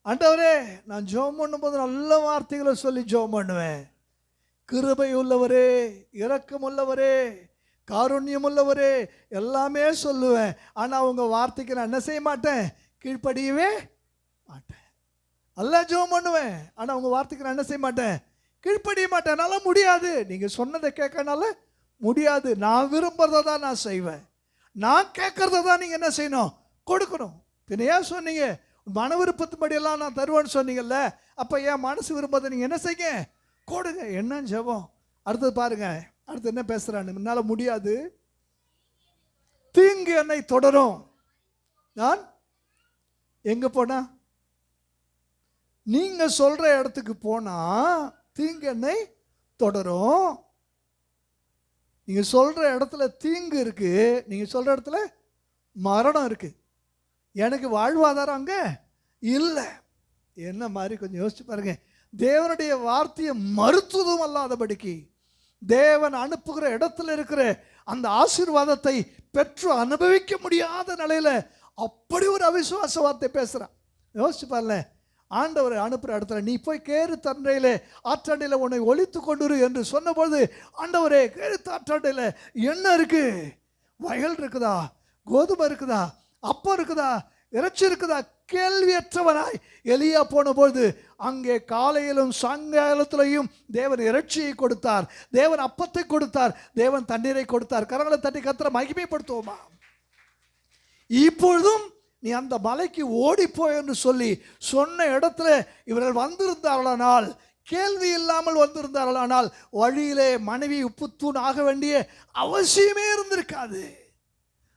ஆண்டவரே, நான் ஜெபம் பண்ணும்போது நல்ல வார்த்தைகளை சொல்லி ஜெபம் பண்ணுவேன். கிருபை உள்ளவரே, இரக்கம் உள்ளவரே, காருண்யம் உள்ளவரே எல்லாமே சொல்லுவேன். ஆனால் உங்கள் வார்த்தைக்கு நான் என்ன செய்ய மாட்டேன், கீழ்ப்படியவே மாட்டேன். நல்லா ஜெபம் பண்ணுவேன், ஆனால் உங்கள் வார்த்தைக்கு நான் என்ன செய்ய மாட்டேன், கீழ்ப்படிய மாட்டேன். என்னால் முடியாது. நீங்கள் சொன்னதை கேட்கனால முடியாது. நான் விரும்புகிறத தான் நான் செய்வேன். நான் கேட்கறத தான் நீங்கள் என்ன செய்யணும், கொடுக்கணும். பின்ன ஏன் சொன்னீங்க, மன விருப்பத்துப்படியெல்லாம் நான் தருவேன்னு சொன்னீங்கல்ல, அப்போ என் மனசு விரும்பதை நீங்கள் என்ன செய்யுங்க, கொடுங்க. என்ன ஜெபம். அடுத்தது பாருங்க, அடுத்து என்ன பேசுகிறான்னு. என்னால் முடியாது, தீங்கு என்னை தொடரும். நான் எங்கே போனா, நீங்கள் சொல்கிற இடத்துக்கு போனால் தீங்கு என்னை தொடரும். நீங்கள் சொல்கிற இடத்துல தீங்கு இருக்குது, நீங்கள் சொல்கிற இடத்துல மரணம் இருக்குது. எனக்கு வாழ்வாதாரம் அங்கே இல்லை. என்ன மாதிரி கொஞ்சம் யோசிச்சு பாருங்க. தேவனுடைய வார்த்தையை மறுத்ததும் அல்லாதபடிக்கு தேவன் அனுப்புகிற இடத்துல இருக்கிற அந்த ஆசீர்வாதத்தை பெற்று அனுபவிக்க முடியாத நிலையில் அப்படி ஒரு அவிசுவாச வார்த்தை பேசுகிறான். யோசிச்சு பாருங்க. ஆண்டவரை அனுப்புகிற இடத்துல நீ போய் கேரு தண்டையில் ஆற்றாண்டையில் உன்னை ஒழித்து கொண்டுரு என்று சொன்னபோது, ஆண்டவரே கேரு ஆற்றாண்டையில் என்ன இருக்கு, வயல் இருக்குதா, கோதுமை இருக்குதா, அப்பம் இருக்குதா, இறைச்சி இருக்குதா, கேள்வியற்றவனாய் எலியா போனபோது அங்கே காலையிலும் சாயங்காலத்திலையும் தேவன் இறைச்சியை கொடுத்தார், தேவன் அப்பத்தை கொடுத்தார், தேவன் தண்ணீரை கொடுத்தார். கரங்களை தட்டி கர்த்தரை மகிமைப்படுத்துவோமா? இப்பொழுதும் நீ அந்த மலைக்கு ஓடிப்போய் என்று சொல்லி சொன்ன இடத்துல இவர்கள் வந்திருந்தார்களானால், கேள்வி இல்லாமல் வந்திருந்தார்களானால், வழியிலே மனைவி உப்புத்தூண் ஆக வேண்டிய அவசியமே இருந்திருக்காது.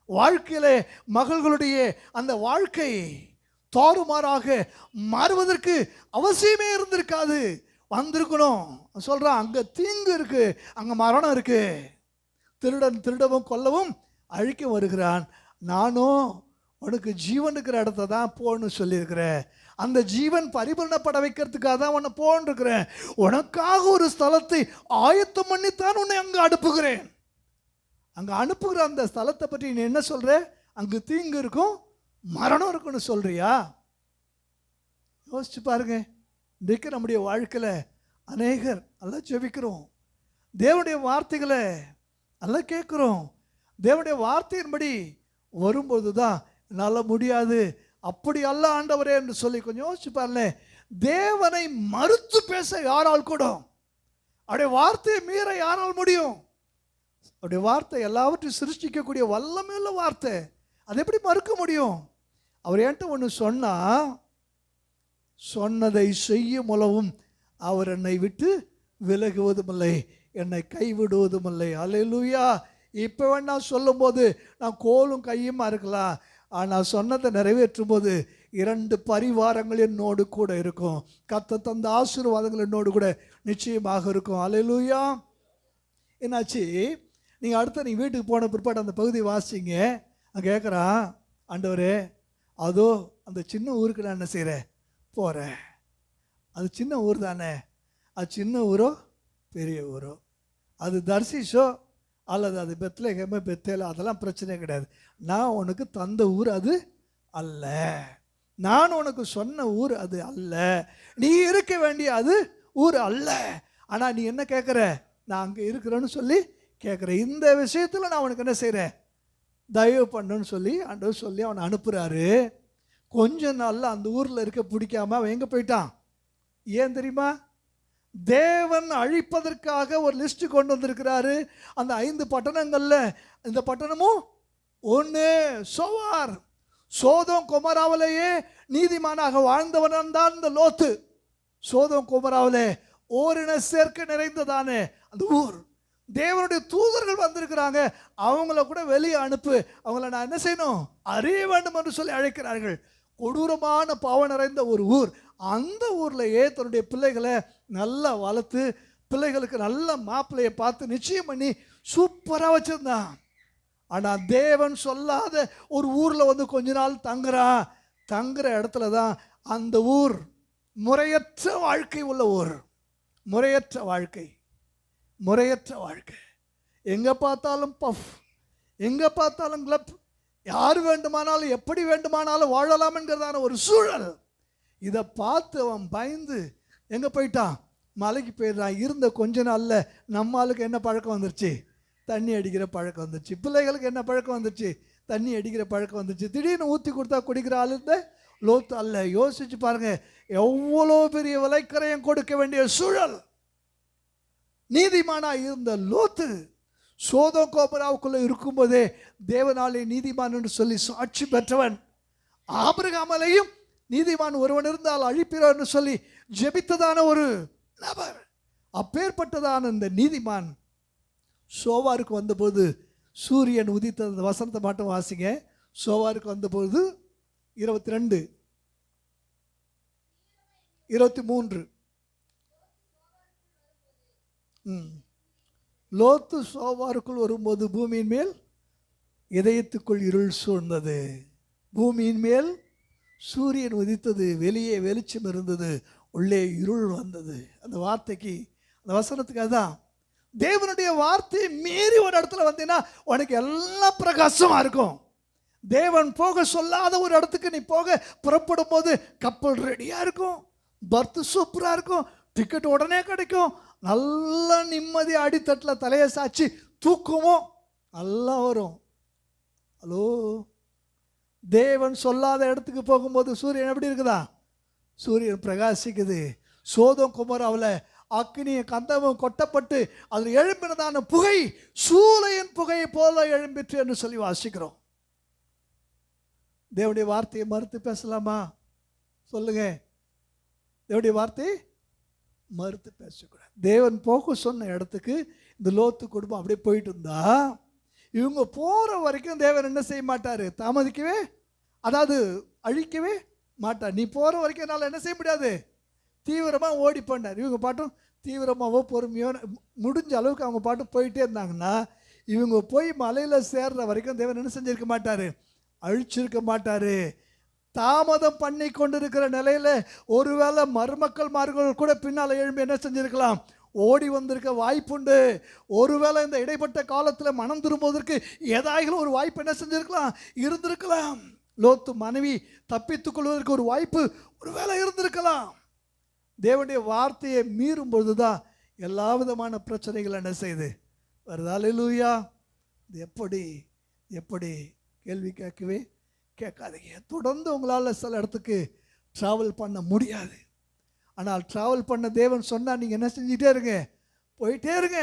வாழ்க்கையிலே மகள்களுடைய அந்த வாழ்க்கை தாறுமாறாக மாறுவதற்கு அவசியமே இருந்திருக்காது. வந்திருக்கணும். சொல்கிறான், அங்கே தீங்கு இருக்கு, அங்கே மரணம் இருக்கு, திருடன் திருடவும் கொல்லவும் அழிக்க வருகிறான். நானும் உனக்கு ஜீவன் இருக்கிற இடத்த தான் போன்னு சொல்லியிருக்கிறேன். அந்த ஜீவன் பரிபூர்ணப்பட வைக்கிறதுக்காக தான் உன்னை போன்னு இருக்கிறேன். உனக்காக ஒரு ஸ்தலத்தை ஆயத்தம் பண்ணித்தான் உன்னை அங்கே அனுப்புகிறேன். அங்கே அனுப்புகிற அந்த ஸ்தலத்தை பற்றி நீ என்ன சொல்கிற? அங்கு தீங்கு இருக்கும், மரணம் இருக்குன்னு சொல்கிறியா? யோசிச்சு பாருங்க. இன்றைக்கு நம்முடைய வாழ்க்கையில் அநேகர் நல்லா ஜெபிக்கிறோம், தேவனுடைய வார்த்தைகளை நல்லா கேட்குறோம், தேவனுடைய வார்த்தையின்படி வரும்போது தான் என்னால் முடியாது, அப்படி அல்ல ஆண்டவரே என்று சொல்லி கொஞ்சம் யோசிச்சு பாருங்க. தேவனை மறுத்து பேச யாரால் கூடும்? அவருடைய வார்த்தையை மீற யாரால் முடியும்? அவருடைய வார்த்தை எல்லாவற்றையும் சிருஷ்டிக்கக்கூடிய வல்லமையுள்ள வார்த்தை, அதை எப்படி மறுக்க முடியும்? அவர் என்கிட்ட ஒன்று சொன்னால், சொன்னதை செய்யும் உலவும் அவர் என்னை விட்டு விலகுவதும் இல்லை. என்னை கைவிடுவதும் இல்லை. அல்லேலூயா. இப்போ வேணா சொல்லும்போது நான் கோலும் கையுமா இருக்கலாம், ஆனால் சொன்னதை நிறைவேற்றும் போது 2 பரிவாரங்கள் என்னோடு கூட இருக்கும். கர்த்தர் தந்த ஆசீர்வாதங்கள் என்னோடு கூட நிச்சயமாக இருக்கும். அல்லேலூயா. என்னாச்சு, நீங்கள் அடுத்த நீங்கள் வீட்டுக்கு போன பிற்பாடு அந்த பகுதி வாசிங்க. நான் கேட்குறான், ஆண்டவரே அதோ அந்த சின்ன ஊருக்கு நான் என்ன செய்கிறேன், போகிறேன். அது சின்ன ஊர் தானே, அது சின்ன ஊரோ பெரிய ஊரோ, அது தர்சிஷோ அல்லது அது பெத்லகேமோ பெத்தேலோ, அதெல்லாம் பிரச்சனை கிடையாது. நான் உனக்கு தந்த ஊர் அது அல்ல, நான் உனக்கு சொன்ன ஊர் அது அல்ல, நீ இருக்க வேண்டிய அது ஊர் அல்ல. ஆனால் நீ என்ன கேட்குற, நான் அங்கே இருக்கிறேன்னு சொல்லி கேட்குறேன். இந்த விஷயத்தில் நான் உனக்கு என்ன செய்கிறேன், தயவு பண்ணுன்னு சொல்லி ஆண்டவர் சொல்லி அவனை அனுப்புகிறாரு. கொஞ்ச நாளில் அந்த ஊரில் இருக்க பிடிக்காம அவன் எங்கே போயிட்டான்? ஏன் தெரியுமா? தேவன் அழிப்பதற்காக ஒரு லிஸ்ட் கொண்டு வந்திருக்கிறாரு. அந்த 5 பட்டணங்களில் இந்த பட்டணமும் ஒன்று சோவார். சோதோம் கொமராவிலேயே நீதிமானாக வாழ்ந்தவன் தான் இந்த லோத்து. சோதோம் கொமராவிலே ஓரின சேர்க்கை நிறைந்ததானே அந்த ஊர். தேவனுடைய தூதர்கள் வந்திருக்கிறாங்க, அவங்கள கூட வெளியே அனுப்பு, அவங்கள நான் என்ன செய்யணும், அறிய வேண்டும் என்று சொல்லி அழைக்கிறார்கள். கொடூரமான பாவம் நிறைந்த ஒரு ஊர். அந்த ஊர்லையே தன்னுடைய பிள்ளைகளை நல்லா வளர்த்து பிள்ளைகளுக்கு நல்ல மாப்பிள்ளையை பார்த்து நிச்சயம் பண்ணி சூப்பராக வச்சுருந்தான். ஆனால் தேவன் சொல்லாத ஒரு ஊரில் வந்து கொஞ்ச நாள் தங்குற இடத்துல தான் அந்த ஊர் முறையற்ற வாழ்க்கை உள்ள ஊர். முறையற்ற வாழ்க்கை, முறையற்ற வாழ்க்கை. எங்கே பார்த்தாலும் பஃப், எங்கே பார்த்தாலும் கிளப், யார் வேண்டுமானாலும் எப்படி வேண்டுமானாலும் வாழலாம் என்கிறதான ஒரு சூழல். இதை பார்த்து அவன் பயந்து எங்கே போயிட்டான், மலைக்கு போயிடுறான். இருந்த கொஞ்ச நாளில் நம்மளுக்கு என்ன பழக்கம் வந்துருச்சு, தண்ணி அடிக்கிற பழக்கம் வந்துருச்சு. பிள்ளைகளுக்கு என்ன பழக்கம் வந்துருச்சு, தண்ணி அடிக்கிற பழக்கம் வந்துருச்சு. திடீர்னு ஊற்றி கொடுத்தா குடிக்கிற ஆள் இருந்த லோத்து அல்ல. யோசிச்சு பாருங்க, எவ்வளோ பெரிய விலைக்கரையும் கொடுக்க வேண்டிய சூழல். நீதிமானா இருந்த லோத்து சோதோம் கோபராவுக்குள்ள இருக்கும்போதே தேவனாலே நீதிமான் என்று சொல்லி சாட்சி பெற்றவன். ஆபிரகாமையும் நீதிமான் ஒருவன் இருந்தால் அழிப்பிறார் என்று சொல்லி ஜெபித்ததான ஒரு நபர். அப்பேற்பட்டதான இந்த நீதிமான் சோவாருக்கு வந்தபோது சூரியன் உதித்த அந்த வசனத்தை மட்டும் வாசிங்க. சோவாருக்கு வந்தபோது 22, 23. லோத்து சோவாருக்குள் வரும்போது பூமியின் மேல் இதயத்துக்குள் இருள் சூழ்ந்தது. பூமியின் மேல் சூரியன் உதித்தது, வெளியே வெளிச்சம் இருந்தது, உள்ளே இருள் வந்தது. அந்த வார்த்தைக்கு, அந்த வசனத்துக்கு அதுதான். தேவனுடைய வார்த்தையை மீறி ஒரு இடத்துல வந்தீங்கன்னா உனக்கு எல்லாம் பிரகாசமாக இருக்கும். தேவன் போக சொல்லாத ஒரு இடத்துக்கு நீ போக புறப்படும் போது கப்பல் ரெடியாக இருக்கும், பர்த் சூப்பராக இருக்கும், டிக்கெட் உடனே கிடைக்கும், நல்ல நிம்மதி அடித்தட்டில் தலையை சாய்ச்சி தூக்கமும் நல்லா வரும். ஹலோ, தேவன் சொல்லாத இடத்துக்கு போகும்போது சூரியன் எப்படி இருக்குதா? சூரியன் பிரகாசிக்குது. சோதோம் குமராவில் அக்னிய கந்தமும் கொட்டப்பட்டு அதில் எழும்பினதான புகை சூளையின் புகையை போல எழும்பிற்று என்று சொல்லி வாசிக்கிறோம். தேவனுடைய வார்த்தையை மறுத்து பேசலாமா? சொல்லுங்க. தேவனுடைய வார்த்தையை மறுத்து பேசக்கூடாது. தேவன் போக சொன்ன இடத்துக்கு இந்த லோத்து குடும்பம் அப்படியே போயிட்டு இருந்தா, இவங்க போகிற வரைக்கும் தேவன் என்ன செய்ய மாட்டார், தாமதிக்கவே, அதாவது அழிக்கவே மாட்டார். நீ போகிற வரைக்கும் என்னால் என்ன செய்ய முடியாது, தீவிரமாக ஓடி பண்ணார். இவங்க பாட்டும் தீவிரமாகவோ பொறுமையோ முடிஞ்ச அளவுக்கு அவங்க பாட்டும் போயிட்டே இருந்தாங்கன்னா, இவங்க போய் மலையில் சேர்ற வரைக்கும் தேவன் என்ன செஞ்சிருக்க மாட்டார், அழிச்சிருக்க மாட்டார். தாமதம் பண்ணி கொண்டிருக்கிற நிலையில் ஒருவேளை மருமக்கள்மார்கள் கூட பின்னால் எழும்பி என்ன செஞ்சிருக்கலாம், ஓடி வந்திருக்க வாய்ப்புண்டு. ஒருவேளை இந்த இடைப்பட்ட காலத்தில் மனம் திரும்புவதற்கு ஏதாயிலும் ஒரு வாய்ப்பு என்ன செஞ்சிருக்கலாம், இருந்திருக்கலாம். லோத்து மனைவி தப்பித்துக் கொள்வதற்கு ஒரு வாய்ப்பு ஒருவேளை இருந்திருக்கலாம். தேவனுடைய வார்த்தையை மீறும் பொழுதுதான் எல்லா விதமான பிரச்சனைகள் என்ன செய்யுது வருது. அல்லேலூயா. இது எப்படி எப்படி கேள்வி கேட்கவே கேட்காதீங்க. தொடர்ந்து உங்களால் சில இடத்துக்கு ட்ராவல் பண்ண முடியாது. ஆனால் ட்ராவல் பண்ண தேவன் சொன்னால் நீங்கள் என்ன செஞ்சிட்டே இருங்க, போயிட்டே இருங்க.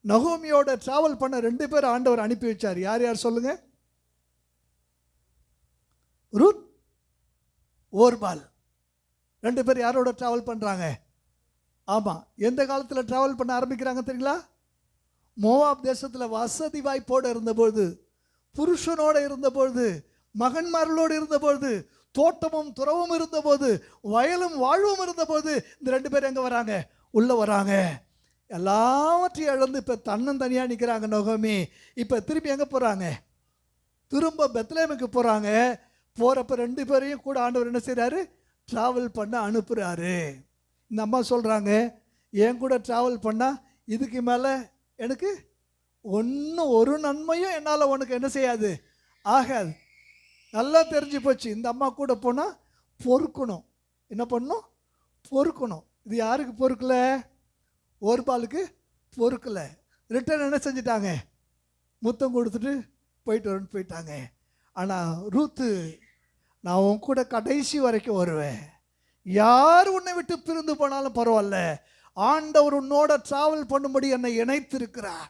நகோமியோட ட்ராவல் பண்ண 2 பேர் ஆண்டவர் அனுப்பி வச்சார். யார் யார் சொல்லுங்க? ரூத், ஓர்பால். 2 பேர் யாரோட ட்ராவல் பண்ணுறாங்க? ஆமாம், எந்த காலத்தில் ட்ராவல் பண்ண ஆரம்பிக்கிறாங்க தெரியுங்களா? மோவாப் தேசத்தில் வசதி வாய்ப்போடு இருந்தபொழுது, புருஷனோடு இருந்தபொழுது, மகன்மார்களோடு இருந்தபொழுது, தோட்டமும் துறவும் இருந்தபோது, வயலும் வாழ்வும் இருந்தபோது, இந்த 2 பேர் எங்கே வராங்க? உள்ளே வராங்க. எல்லாவற்றையும் இழந்து இப்போ தன்னந்தனியாக நிற்கிறாங்க நொகோமி. இப்போ திருப்பி எங்கே போகிறாங்க? திரும்ப பெத்லேமுக்கு போகிறாங்க. போகிறப்ப 2 பேரையும் கூட ஆண்டவர் என்ன செய்கிறாரு? ட்ராவல் பண்ண அனுப்புகிறாரு. இந்த அம்மா சொல்கிறாங்க, என் கூட ட்ராவல் பண்ணால் இதுக்கு மேலே எனக்கு ஒரு நன்மையும் என்னால் உனக்கு என்ன செய்யாது, ஆகாது. நல்லா தெரிஞ்சு போச்சு. இந்த அம்மா கூட போனால் பொறுக்கணும். என்ன பண்ணணும்? பொறுக்கணும். இது யாருக்கு பொறுக்கல? ஓர்பாலுக்கு பொறுக்கலை. ரிட்டர்ன் என்ன செஞ்சிட்டாங்க? முத்தம் கொடுத்துட்டு போயிட்டு வரேன்னு போயிட்டாங்க. ஆனால் ரூத்து, நான் உன் கூட கடைசி வரைக்கும் வருவேன். யார் உன்னை விட்டு பிரிந்து போனாலும் பரவாயில்ல, ஆண்டவர் உன்னோட ட்ராவல் பண்ணும்படி என்னை இணைத்திருக்கிறார்.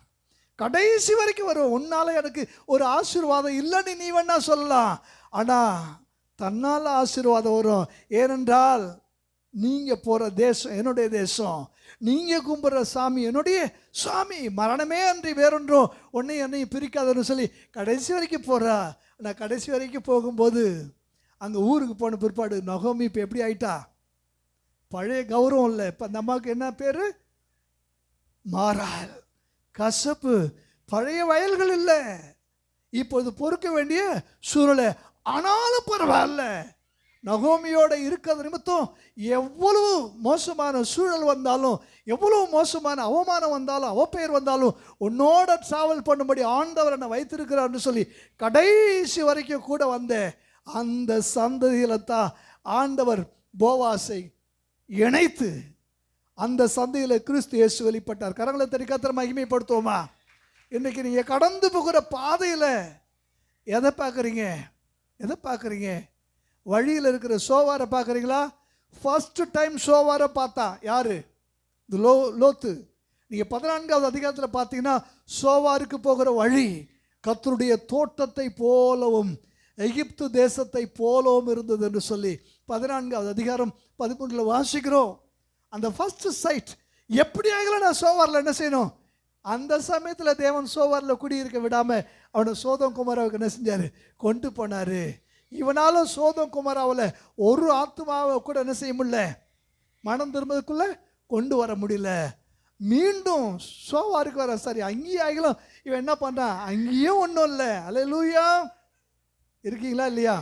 கடைசி வரைக்கும் வருவேன். உன்னால் எனக்கு ஒரு ஆசீர்வாதம் இல்லைன்னு நீ வேணா சொல்லலாம், ஆனால் தன்னால் ஆசீர்வாதம் வரும். ஏனென்றால் நீங்கள் போகிற தேசம் என்னுடைய தேசம், நீங்கள் கும்பிட்ற சாமி என்னுடைய சாமி, மரணமே அன்றி வேறொன்றும் உன்னை என்னையும் பிரிக்காதுன்னு சொல்லி கடைசி வரைக்கும் போகிறா. நான் கடைசி வரைக்கும் போகும்போது அங்கே ஊருக்கு போன பிற்பாடு நொகோமி இப்போ எப்படி ஆயிட்டா? பழைய கௌரவம் இல்லை. இப்போ அந்த அம்மாவுக்கு என்ன பேர்? மாறாள், கசப்பு. பழைய வயல்கள் இல்லை, இப்போது பொறுக்க வேண்டிய சூழலை. ஆனாலும் பரவாயில்ல, நகோமியோட இருக்கிறது நிமித்தம் எவ்வளவு மோசமான சூழல் வந்தாலும், எவ்வளவு மோசமான அவமானம் வந்தாலும், அவப்பெயர் வந்தாலும், உன்னோட ட்ராவல் பண்ணும்படி ஆண்டவர் என்னை வைத்திருக்கிறார்னு சொல்லி கடைசி வரைக்கும் கூட வந்த அந்த சந்ததியில் தான் ஆண்டவர் போவாசை இணைத்து அந்த சந்தையில் கிறிஸ்து இயேசு வெளிப்பட்டார். கரங்களை தட்டி கர்த்தரை மகிமைப்படுத்துவோமா? இன்றைக்கி நீங்கள் கடந்து போகிற பாதையில் எதை பார்க்குறீங்க? எதை பார்க்குறீங்க? வழியில் இருக்கிற சோவாரை பார்க்குறீங்களா? ஃபர்ஸ்ட் டைம் சோவாரை பார்த்தா யார்? இந்த லோத்து. நீங்கள் 14வது அதிகாரத்தில் பார்த்தீங்கன்னா, சோவாருக்கு போகிற வழி கர்த்தருடைய தோட்டத்தை போலவும் எகிப்து தேசத்தை போலவும் இருந்தது என்று சொல்லி 14வது அதிகாரம் 13 வாசிக்கிறோம். அந்த ஃபர்ஸ்ட் சைட் எப்படி ஆகல, நான் சோவாரில் என்ன செய்யணும்? அந்த சமயத்தில் தேவன் சோவாரில் குடியிருக்க விடாமல் அவனை சோதம் குமாராவுக்கு என்ன செஞ்சார்? கொண்டு போனார். இவனாலும் சோதம் குமாராவில் ஒரு ஆத்மாவை கூட என்ன செய்ய முடியல, மனம் திரும்பதுக்குள்ளே கொண்டு வர முடியல. மீண்டும் சோவாருக்கு வர. சரி, அங்கேயும் ஆகலாம். இவன் என்ன பண்ணுறான்? அங்கேயும் ஒன்றும் இல்லை. அல்லேலூயா. இருக்கீங்களா இல்லையா?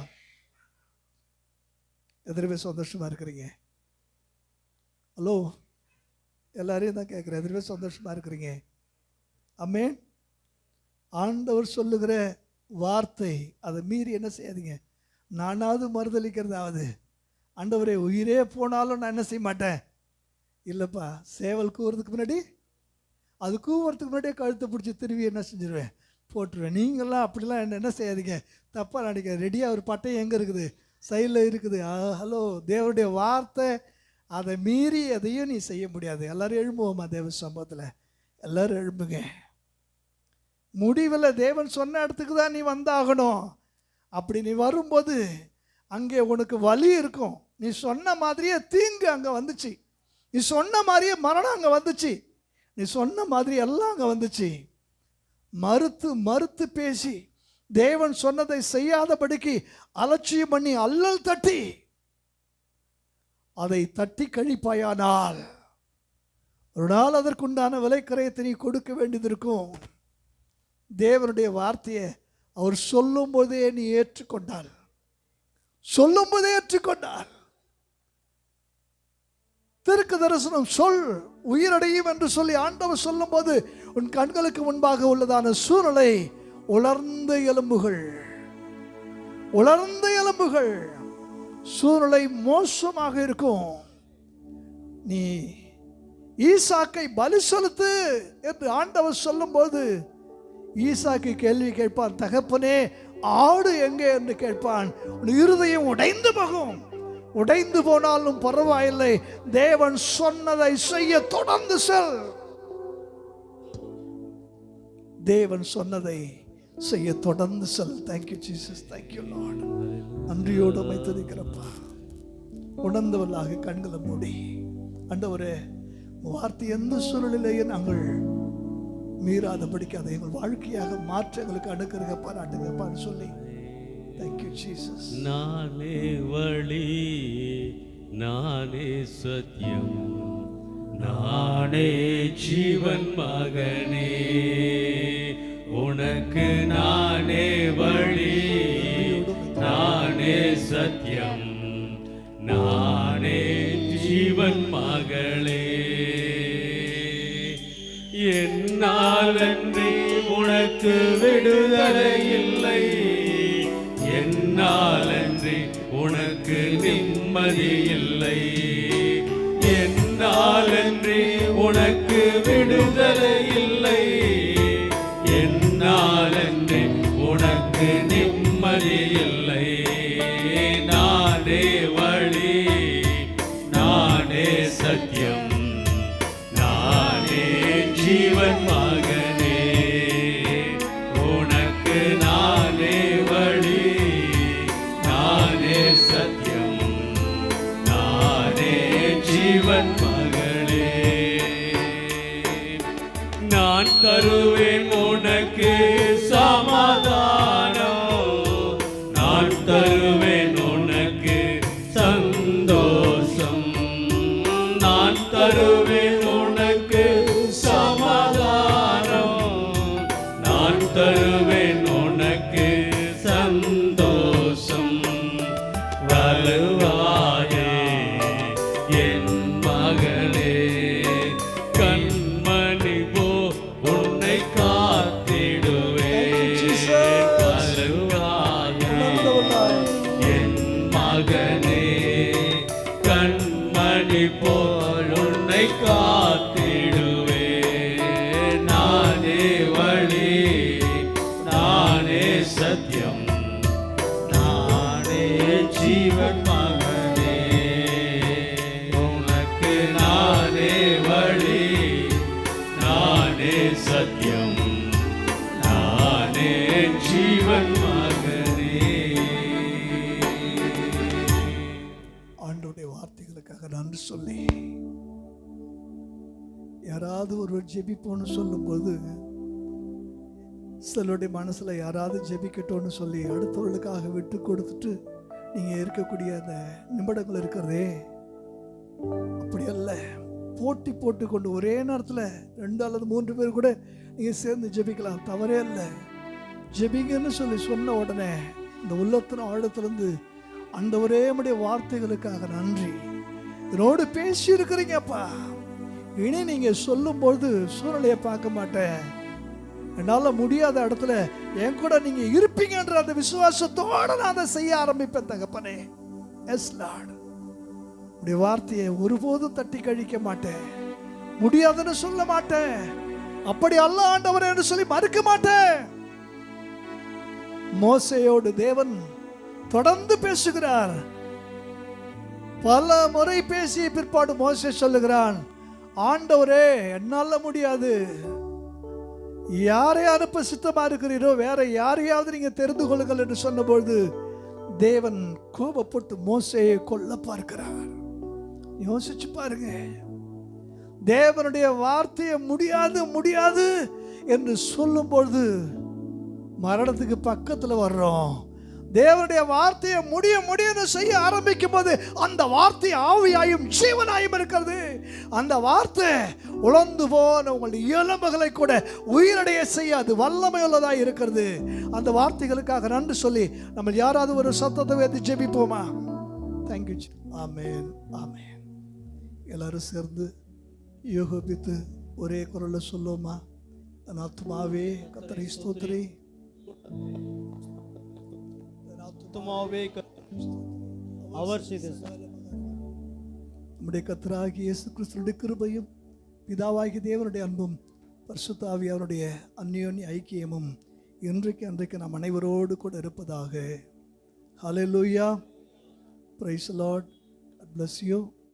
எதிர்வே சந்தோஷமாக இருக்கிறீங்க? ஹலோ, எல்லாரையும் தான் கேட்குறேன். எதிர்வே சந்தோஷமாக இருக்கிறீங்க? ஆமென். ஆண்டவர் சொல்லுகிற வார்த்தை, அதை மீறி என்ன செய்யாதீங்க. நானாவது மறுதளிக்கிறதாவது, ஆண்டவரே உயிரே போனாலும் நான் என்ன செய்ய மாட்டேன். இல்லைப்பா, சேவல் கூவுறதுக்கு முன்னாடி, அது கூவுறதுக்கு முன்னாடியே கழுத்தை பிடிச்சி திருவி என்ன செஞ்சிருவேன்? போட்டுருவேன். நீங்களாம் அப்படிலாம் என்ன செய்யாதீங்க, தப்பாக நினைக்க. ரெடியாக ஒரு பட்டையும் எங்கே இருக்குது? சைடில் இருக்குது. ஹலோ, தேவனுடைய வார்த்தை, அதை மீறி எதையும் நீ செய்ய முடியாது. எல்லோரும் எழும்புவோமா தேவ சம்பவத்தில்? எல்லோரும் எழும்புங்க. முடிவில் தேவன் சொன்ன இடத்துக்கு தான் நீ வந்தாகணும். அப்படி நீ வரும்போது அங்கே உனக்கு வலி இருக்கும். நீ சொன்ன மாதிரியே தீங்கு அங்கே வந்துச்சு, நீ சொன்ன மாதிரியே மரணம் அங்கே வந்துச்சு, நீ சொன்ன மாதிரி எல்லாம் அங்கே வந்துச்சு. மறுத்து மறுத்து பேசி தேவன் சொன்னதை செய்யாதபடிக்கு அலட்சியம் பண்ணி அல்லல் தட்டி அதை தட்டி கழிப்பாயானால் ஒரு நாள் அதற்குண்டான விலைக்கரையத்தை நீ கொடுக்க வேண்டியது இருக்கும். தேவனுடைய வார்த்தையை அவர் சொல்லும் போதே நீ ஏற்றுக்கொண்டால், சொல்லும் போதே ஏற்றுக்கொண்டால், திருக்கு தரிசனம் சொல் உயிரடையும் என்று சொல்லி ஆண்டவர் சொல்லும் போது உன் கண்களுக்கு முன்பாக உள்ளதான சூழலை உலர்ந்த எலும்புகள், உலர்ந்த எலும்புகள், சூழலை மோசமாக இருக்கும். நீ ஈசாக்கை பலி செலுத்து என்று ஆண்டவர் சொல்லும் போது ஈசாக்கு கேள்வி கேட்பான், தகப்பனே ஆடு எங்கே என்று கேட்பான். இருதயம் உடைந்து போகும். உடைந்து போனாலும் பரவாயில்லை, தேவன் சொன்னதை செய்ய தொடர்ந்து செல். தேவன் சொன்னதை செய்ய தொடர்ந்து செல். Thank you Jesus, thank you Lord. நன்றியோடு அமைத்திருக்கிறப்பா. உணர்ந்தவர்களாக கண்களை மூடி, ஆண்டவரே வார்த்தை எந்த சூழலிலேயே நாங்கள் மீறாதபடிக்கு அதை எங்கள் வாழ்க்கையாக மாற்ற எங்களுக்கு அனுக்கிரக பாராட்டுங்கப்பான்னு சொல்லி தேங்க்யூ ஜீசஸ். நானே வழி, நானே சத்தியம், நானே ஜீவன் மகனே, உனக்கு நானே வழி, நானே சத்தியம், நானே ஜீவன் மகளே. என்னாலன்றி உனக்கு விடுதலை இல்லை, என்னாலன்றி உனக்கு நிம்மதி இல்லை, என்னாலன்றி உனக்கு விடுதலை இல்லை, என்னாலன்றி உனக்கு நிம்மதி இல்லை. நானே வழி, நானே சத்தியம், நானே ஜீவன் மகனே, உனக்கு நானே வழி, நானே சத்தியம், நானே ஜீவன் மகளே. நான் தருவேன் உனக்கு சமாதானம், நான் தருவேன் உனக்கு சந்தோஷம், நான் தருவேன் உனக்கு சமாதானம், நான் தருவேன் உனக்கு சந்தோஷம். வருவாயே என் மகளே, கண்மணி போ உன்னை காத்திடுவேன். வருவாயே என் மகனே, கண்மணி போல் உன்னை காத்திடுவேன். நானே வழி, நானே சத்தியம், நானே ஜீவன் மகனே, உனக்கு நானே வழி, நானே சத்தியம், நானே ஜீவன் மகனே. ஆண்டவருடைய வார்த்தைகளுக்காக நன்றி சொல்லி யாராவது ஒருவர் ஜெபிப்போன்னு சொல்லும்போது சிலருடைய மனசுல யாராவது ஜெபிக்கட்டோன்னு சொல்லி அடுத்தவர்களுக்காக விட்டு கொடுத்துட்டு நீங்க இருக்கக்கூடிய அந்த நிமிடங்கள் இருக்கிறதே, அப்படி அல்ல. போட்டி போட்டு கொண்டு ஒரே நேரத்தில் 2 அல்லது 3 பேர் கூட நீங்க சேர்ந்து ஜெபிக்கலாம், தவறே இல்லை. ஜெபிங்கன்னு சொல்லி சொன்ன உடனே இந்த உள்ளத்தின் ஆழத்திலிருந்து ஆண்டவரே உம்முடைய வார்த்தைகளுக்காக நன்றி, என்னோடு பேசி இருக்கிறீங்கப்பா. இனி நீங்க சொல்லும்போது சூழ்நிலையை பார்க்க மாட்டேன், என்னால முடியாத இடத்துல என் கூட நீங்க இருப்பீங்கன்ற அந்த விசுவாசத்தோட நான் அதை செய்ய ஆரம்பிப்பேன் தகப்பனே. எஸ் லார்ட், உடைய வார்த்தையை ஒருபோதும் தட்டி கழிக்க மாட்டேன், முடியாதுன்னு சொல்ல மாட்டேன், அப்படி அல்ல ஆண்டவரே என்று சொல்லி மறுக்க மாட்டேன். மோசேயோடு தேவன் தொடர்ந்து பேசுகிறார். பல முறை பேசிய பிற்பாடு மோசே சொல்லுகிறான், ஆண்டவரே என்னால முடியாது, யாரை அனுப்ப சித்தமா இருக்கிறீரோ வேற யாரையாவது நீங்க தெரிந்து கொள்ளுங்கள் என்று சொன்னபொழுது தேவன் கோபப்பட்டு மோசேயை கொல்ல பார்க்கிறார். யோசிச்சு பாருங்க, தேவனுடைய வார்த்தையை முடியாது முடியாது என்று சொல்லும்பொழுது மரணத்துக்கு பக்கத்துல வர்றோம். தேவனுடைய வார்த்தையை முடியும்னு செய்ய ஆரம்பிக்கும் போது அந்த வார்த்தை ஆவியாயும் ஜீவனாயும் இருக்கிறது. அந்த வார்த்தை உழந்து போன உங்களுடைய எலும்புகளை கூட உயிரடைய செய்யாது, வல்லமை உள்ளதாக இருக்கிறது. அந்த வார்த்தைகளுக்காக நன்றி சொல்லி நம்ம யாராவது ஒரு சத்தத்தை வைத்து ஜெபிப்போமா? தேங்க்யூ. ஆமென், ஆமென். எல்லாரும் சேர்ந்து யோகித்து ஒரே குரல்ல சொல்லுவோமா? என் ஆத்துமாவே கர்த்தரை ஸ்தோத்திரி, அவர் செய்த நம்முடைய கர்த்தராகிய இயேசு கிறிஸ்துவின் கிருபையும் பிதாவாகிய தேவனுடைய அன்பும் பரிசுத்த ஆவியாருடைய அந்யோன்ய ஐக்கியமும் இன்றைக்கு நாம் அனைவரோடு கூட இருப்பதாக. Hallelujah. Praise the Lord. God bless you.